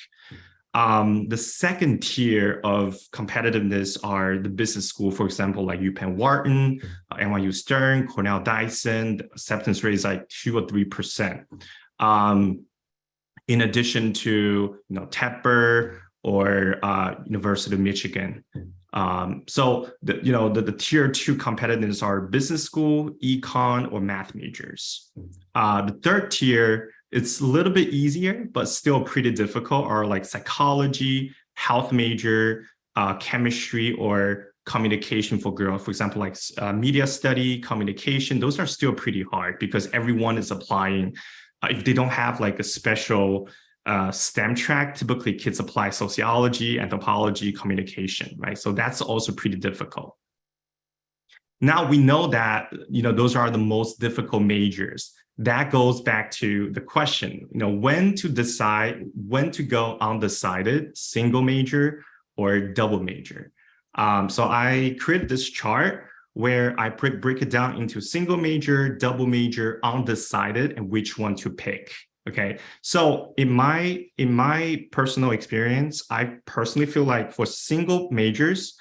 S6: The second tier of competitiveness are the business school, for example, like UPenn Wharton, NYU Stern, Cornell Dyson. The acceptance rate is like 2 or 3%. In addition to Tepper or University of Michigan. So the tier 2 competitiveness are business school, econ, or math majors. The third tier, it's a little bit easier, but still pretty difficult, are like psychology, health major, chemistry, or communication for girls. For example, like media study, communication, those are still pretty hard because everyone is applying. If they don't have like a special STEM track, typically kids apply sociology, anthropology, communication, right? So that's also pretty difficult. Now we know that, those are the most difficult majors. That goes back to the question, when to decide, when to go undecided, single major or double major. So I created this chart where I break it down into single major, double major, undecided, and which one to pick. Okay, so in my personal experience, I personally feel like for single majors,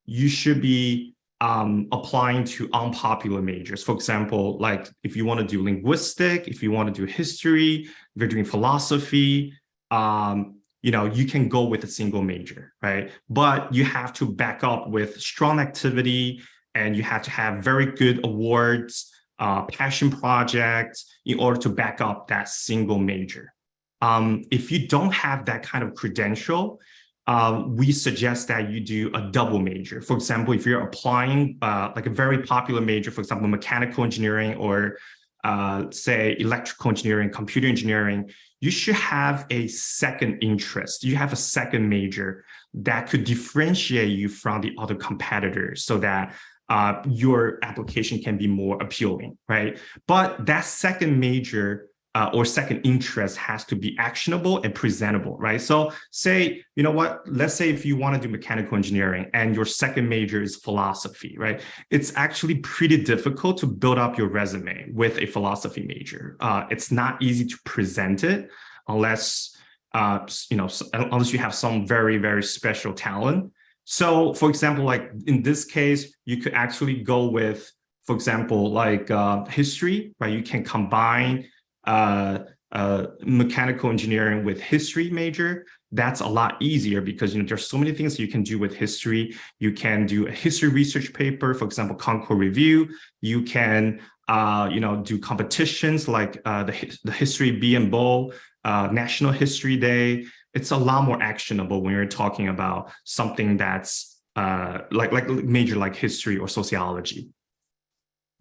S6: you should be applying to unpopular majors. For example, like if you want to do linguistic, if you want to do history, if you're doing philosophy, you can go with a single major, right? But you have to back up with strong activity, and you have to have very good awards, passion projects in order to back up that single major. If you don't have that kind of credential, we suggest that you do a double major. For example, if you're applying like a very popular major, for example, mechanical engineering or say electrical engineering, computer engineering, you should have a second interest. You have a second major that could differentiate you from the other competitors so that your application can be more appealing, right? But that second major or second interest has to be actionable and presentable, right? So say, you know what, let's say if you want to do mechanical engineering and your second major is philosophy, right? It's actually pretty difficult to build up your resume with a philosophy major. It's not easy to present it unless, unless you have some very, very special talent. So for example, like in this case, you could actually go with, for example, like history, right? You can combine mechanical engineering with history major. That's a lot easier because there's so many things you can do with history. You can do a history research paper, for example, Concord Review. You can do competitions like the History Bee and Bowl, National History Day. It's a lot more actionable when you're talking about something that's like major like history or sociology.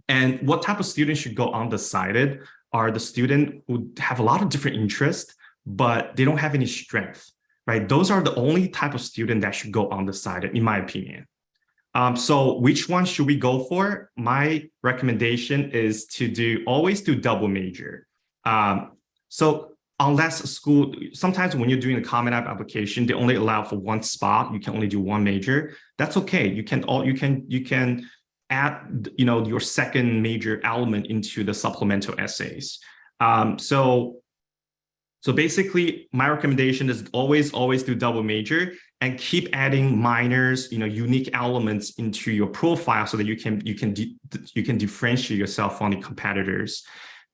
S6: And what type of students should go undecided are the students who have a lot of different interests, but they don't have any strength, right? Those are the only type of student that should go undecided, in my opinion. So which one should we go for? My recommendation is to always do double major. So unless a school, sometimes when you're doing a Common App application, they only allow for one spot. You can only do one major. That's okay. You can add your second major element into the supplemental essays. So basically my recommendation is always do double major and keep adding minors, unique elements into your profile so that you can differentiate yourself from the competitors.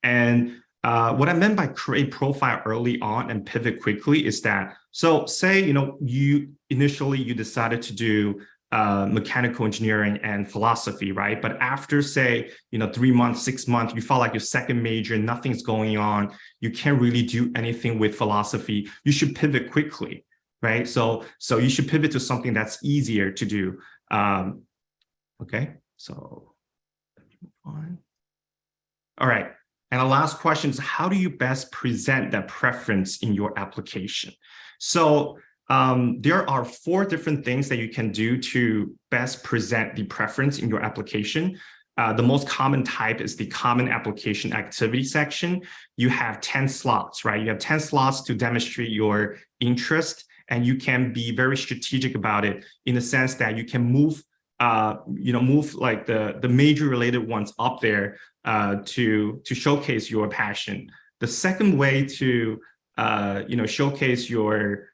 S6: And what I meant by create profile early on and pivot quickly is that, so say you initially decided to do mechanical engineering and philosophy, right? But after say 3 months, 6 months, you felt like your second major, nothing's going on, you can't really do anything with philosophy, you should pivot quickly, right? So you should pivot to something that's easier to do. Okay, so let me move on. All right, and the last question is, how do you best present that preference in your application? So there are 4 different things that you can do to best present the preference in your application. The most common type is the common application activity section. You have 10 slots, right? You have 10 slots to demonstrate your interest, and you can be very strategic about it in the sense that you can move like the major related ones up there to showcase your passion. The second way to showcase your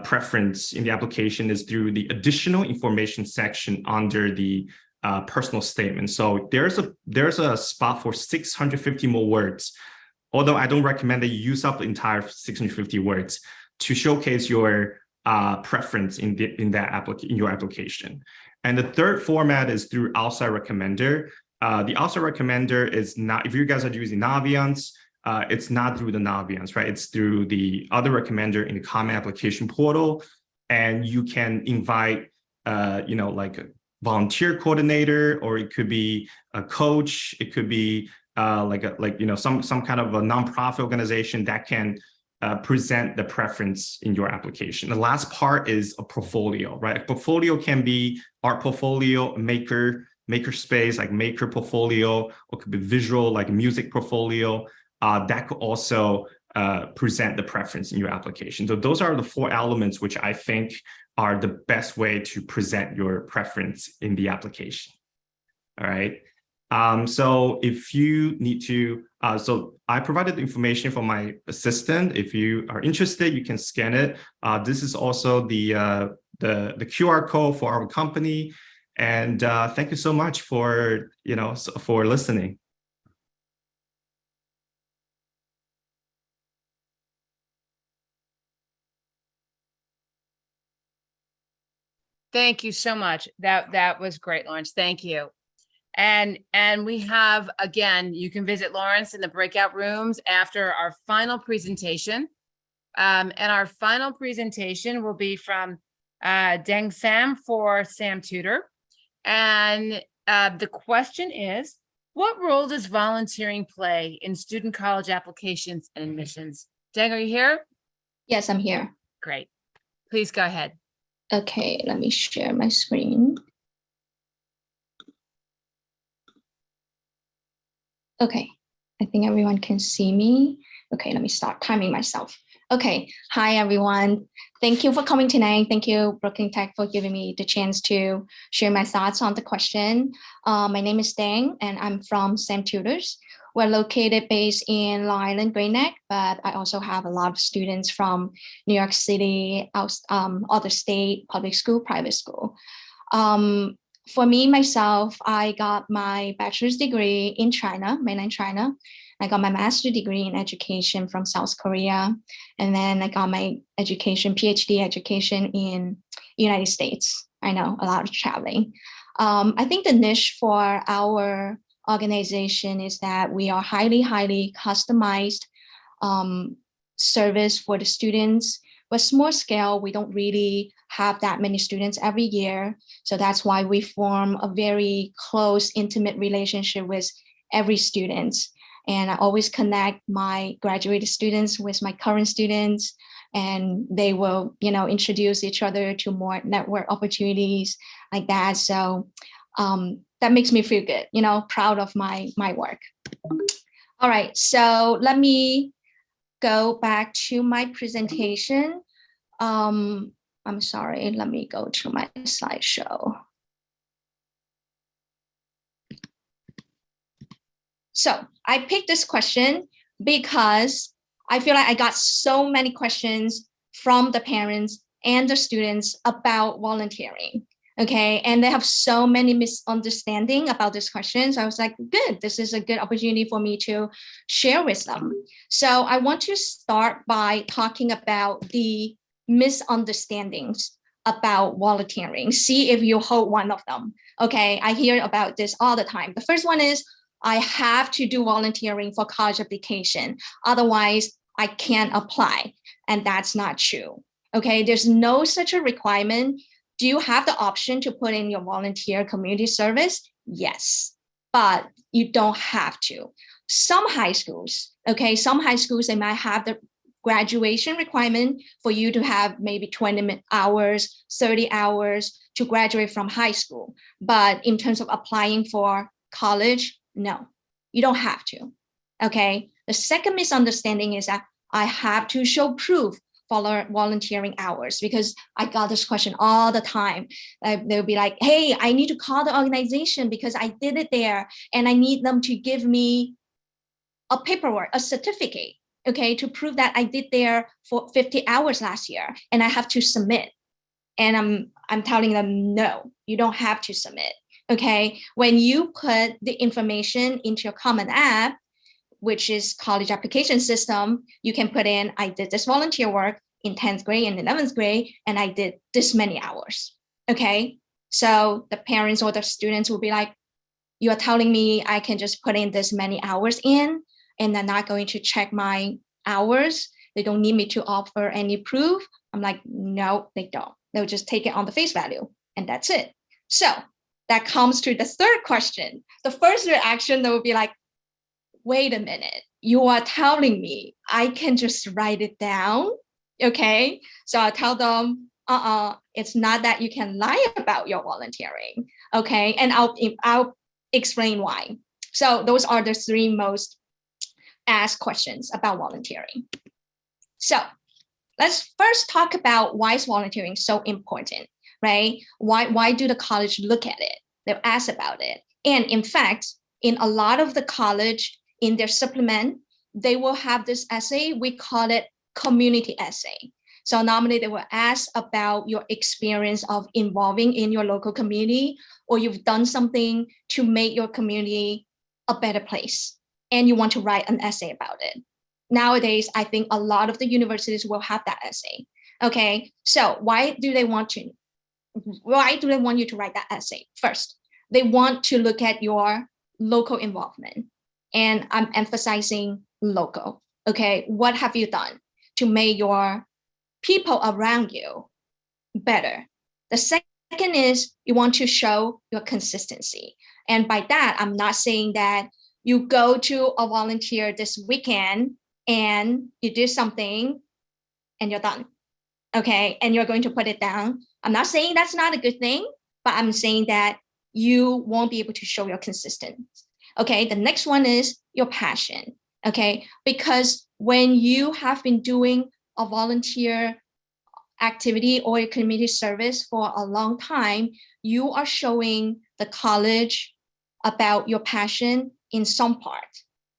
S6: preference in the application is through the additional information section under the personal statement. So there's a spot for 650 more words, although I don't recommend that you use up the entire 650 words to showcase your preference in your application. And the third format is through outside recommender. The outside recommender is not, if you guys are using Naviance, it's not through the Naviance, right? It's through the other recommender in the Common Application portal. And you can invite, like a volunteer coordinator, or it could be a coach. It could be some kind of a nonprofit organization that can present the preference in your application. The last part is a portfolio, right? A portfolio can be art portfolio, makerspace, like maker portfolio, or it could be visual, like music portfolio. That could also present the preference in your application. So those are the 4 elements which I think are the best way to present your preference in the application. All right. So if you need to, so I provided the information from my assistant. If you are interested, you can scan it. This is also the QR code for our company. And thank you so much for listening.
S1: Thank you so much. That was great, Lawrence. Thank you. And we have, again, you can visit Lawrence in the breakout rooms after our final presentation. And our final presentation will be from Deng Sam for Sam Tutor. And the question is, what role does volunteering play in student college applications and admissions? Deng, are you here?
S7: Yes, I'm here.
S1: Great. Please go ahead.
S7: Okay, let me share my screen. Okay, I think everyone can see me. Okay, let me start timing myself. Okay, hi everyone. Thank you for coming tonight. Thank you, Brooklyn Tech, for giving me the chance to share my thoughts on the question. My name is Dang, and I'm from St. Tutors. We're located based in Long Island, Great Neck, but I also have a lot of students from New York City, other state, public school, private school. For me, myself, I got my bachelor's degree in China, mainland China. I got my master's degree in education from South Korea. And then I got my education, PhD education in United States. I know, a lot of traveling. I think the niche for our organization is that we are highly customized service for the students. But small scale, we don't really have that many students every year. So that's why we form a very close, intimate relationship with every student. And I always connect my graduated students with my current students, and they will, introduce each other to more network opportunities like that. So that makes me feel good, proud of my work. All right, so let me go back to my presentation. I'm sorry, let me go to my slideshow. So I picked this question because I feel like I got so many questions from the parents and the students about volunteering. Okay, and they have so many misunderstandings about this question. So I was like, good, this is a good opportunity for me to share with them. So I want to start by talking about the misunderstandings about volunteering. See if you hold one of them. Okay, I hear about this all the time. The first one is, I have to do volunteering for college application. Otherwise, I can't apply. And that's not true. Okay, there's no such a requirement. Do you have the option to put in your volunteer community service? Yes, but you don't have to. Some high schools, they might have the graduation requirement for you to have maybe 20 hours, 30 hours to graduate from high school. But in terms of applying for college, no, you don't have to. Okay. The second misunderstanding is that I have to show proof for volunteering hours, because I got this question all the time. They'll be like, hey, I need to call the organization because I did it there, and I need them to give me a paperwork, a certificate, okay, to prove that I did there for 50 hours last year, and I have to submit. And I'm telling them, no, you don't have to submit. Okay, when you put the information into your Common App, which is college application system, you can put in, I did this volunteer work in 10th grade and 11th grade, and I did this many hours. Okay, so the parents or the students will be like, you are telling me I can just put in this many hours in, and they're not going to check my hours. They don't need me to offer any proof. I'm like, no, they don't. They'll just take it on the face value, and that's it. So that comes to the third question. The first reaction, they will be like, wait a minute, you are telling me I can just write it down? Okay, so I'll tell them, it's not that you can lie about your volunteering. Okay, and I'll explain why. So those are the three most asked questions about volunteering. So let's first talk about why is volunteering so important, right? Why do the college look at it? They'll ask about it. And in fact, in a lot of the college, in their supplement, they will have this essay. We call it community essay. So normally they will ask about your experience of involving in your local community, or you've done something to make your community a better place, and you want to write an essay about it. Nowadays, I think a lot of the universities will have that essay. Okay, so why do they want you to write that essay? First, they want to look at your local involvement. And I'm emphasizing local. Okay, what have you done to make your people around you better? The second is you want to show your consistency. And by that, I'm not saying that you go to a volunteer this weekend and you do something and you're done. Okay, and you're going to put it down. I'm not saying that's not a good thing, but I'm saying that you won't be able to show your consistency. Okay, the next one is your passion. Okay, because when you have been doing a volunteer activity or a community service for a long time, you are showing the college about your passion in some part,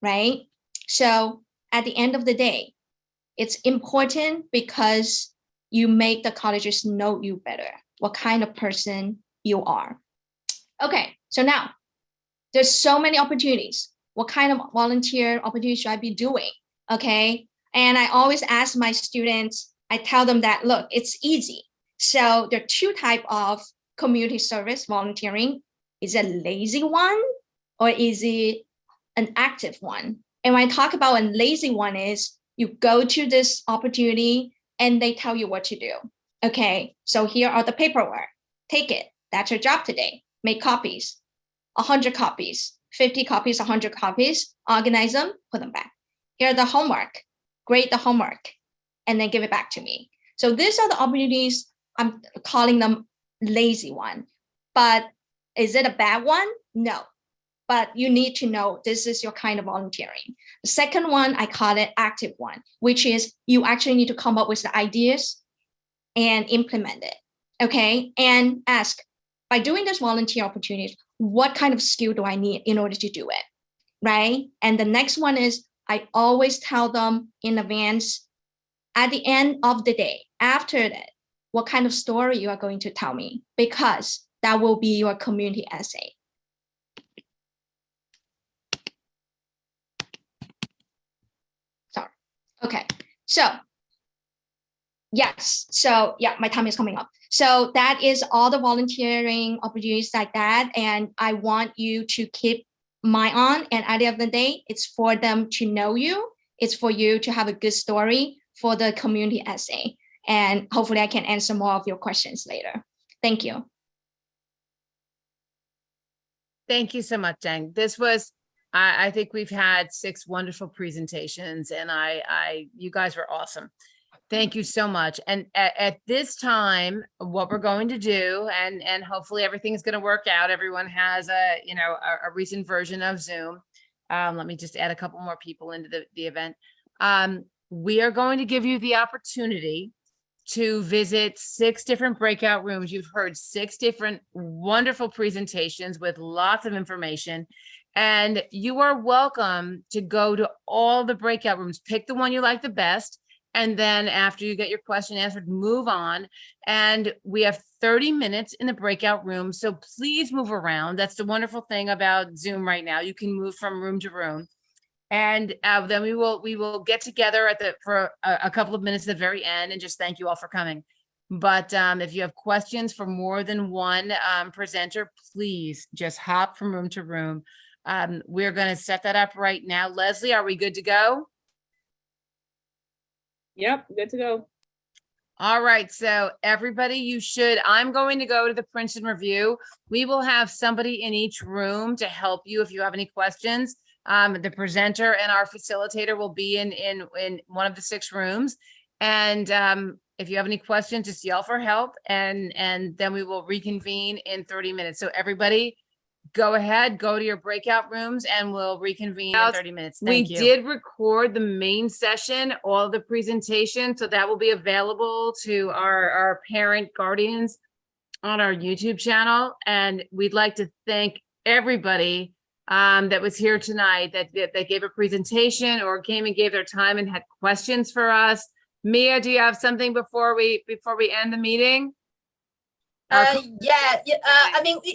S7: right? So at the end of the day, it's important because you make the colleges know you better, what kind of person you are. Okay, so now there's so many opportunities. What kind of volunteer opportunities should I be doing? Okay, and I always ask my students, I tell them that, look, it's easy. So there are two types of community service volunteering. Is it a lazy one or is it an active one? And when I talk about a lazy one is you go to this opportunity and they tell you what to do. Okay, so here are the paperwork. Take it. That's your job today. Make copies, 100 copies, 50 copies, 100 copies, organize them, put them back. Here are the homework, grade the homework, and then give it back to me. So these are the opportunities. I'm calling them lazy one, but is it a bad one? No, but you need to know this is your kind of volunteering. The second one, I call it active one, which is you actually need to come up with the ideas and implement it, okay? And ask, by doing this volunteer opportunities, what kind of skill do I need in order to do it, right? And the next one is I always tell them in advance, at the end of the day, after that, what kind of story you are going to tell me, because that will be your community essay. Sorry. Okay. So yes. So yeah, my time is coming up. So that is all the volunteering opportunities like that. And I want you to keep my on. And at the end of the day, it's for them to know you. It's for you to have a good story for the community essay. And hopefully I can answer more of your questions later. Thank you.
S1: Thank you so much, Zhang. This was, I think we've had 6 wonderful presentations and you guys were awesome. Thank you so much. And at this time, what we're going to do, and hopefully everything is going to work out. Everyone has a recent version of Zoom. Let me just add a couple more people into the event. We are going to give you the opportunity to visit 6 different breakout rooms. You've heard 6 different wonderful presentations with lots of information, and you are welcome to go to all the breakout rooms. Pick the one you like the best. And then after you get your question answered, move on. And we have 30 minutes in the breakout room. So please move around. That's the wonderful thing about Zoom right now. You can move from room to room. And then we will get together for a couple of minutes at the very end and just thank you all for coming. But if you have questions for more than one presenter, please just hop from room to room. We're going to set that up right now. Leslie, are we good to go?
S8: Yep, good to go.
S1: All right, so everybody, I'm going to go to the Princeton Review. We will have somebody in each room to help you if you have any questions. The presenter and our facilitator will be in one of the 6 rooms. And if you have any questions, just yell for help and then we will reconvene in 30 minutes. So everybody, go ahead, go to your breakout rooms and we'll reconvene in 30 minutes. Thank you. We did record the main session, all the presentation, so that will be available to our parent guardians on our YouTube channel. And we'd like to thank everybody that was here tonight that gave a presentation or came and gave their time and had questions for us. Mia, do you have something before we end the meeting?
S9: I mean,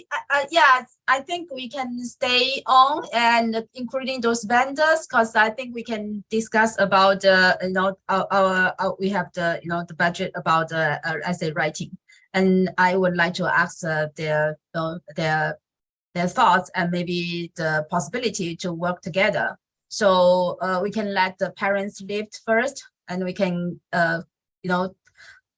S9: I think we can stay on and including those vendors, because I think we can discuss about we have the budget about essay writing, and I would like to ask their thoughts and maybe the possibility to work together. So we can let the parents lift first, and we can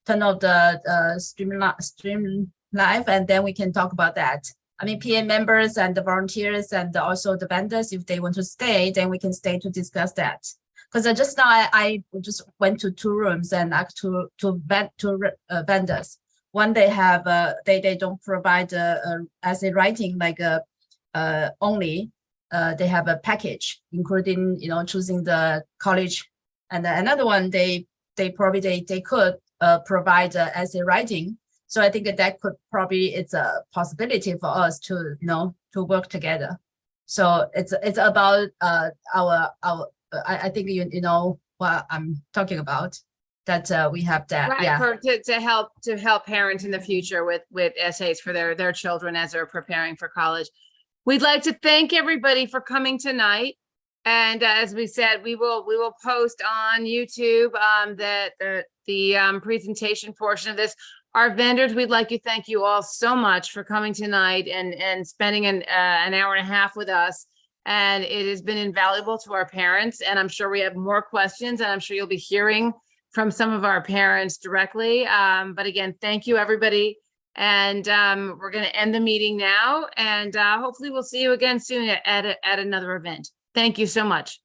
S9: turn off the stream live, and then we can talk about that. I mean, PA members and the volunteers and also the vendors, if they want to stay, then we can stay to discuss that. Because just now I just went to 2 rooms and asked two vendors. One, they have they don't provide essay writing like only, they have a package, including, you know, choosing the college. And then another one, they could provide essay writing. So I think that could probably, it's a possibility for us to, you know, to work together. So it's about I think you know what I'm talking about, that we have that.
S1: Right,
S9: Yeah.
S1: to help parents in the future with essays for their children as they're preparing for college. We'd like to thank everybody for coming tonight. And as we said, we will post on YouTube the presentation portion of this. Our vendors, we'd like to thank you all so much for coming tonight and spending an hour and a half with us. And it has been invaluable to our parents. And I'm sure we have more questions, and I'm sure you'll be hearing from some of our parents directly. But again, thank you, everybody. And we're going to end the meeting now. And hopefully we'll see you again soon at another event. Thank you so much.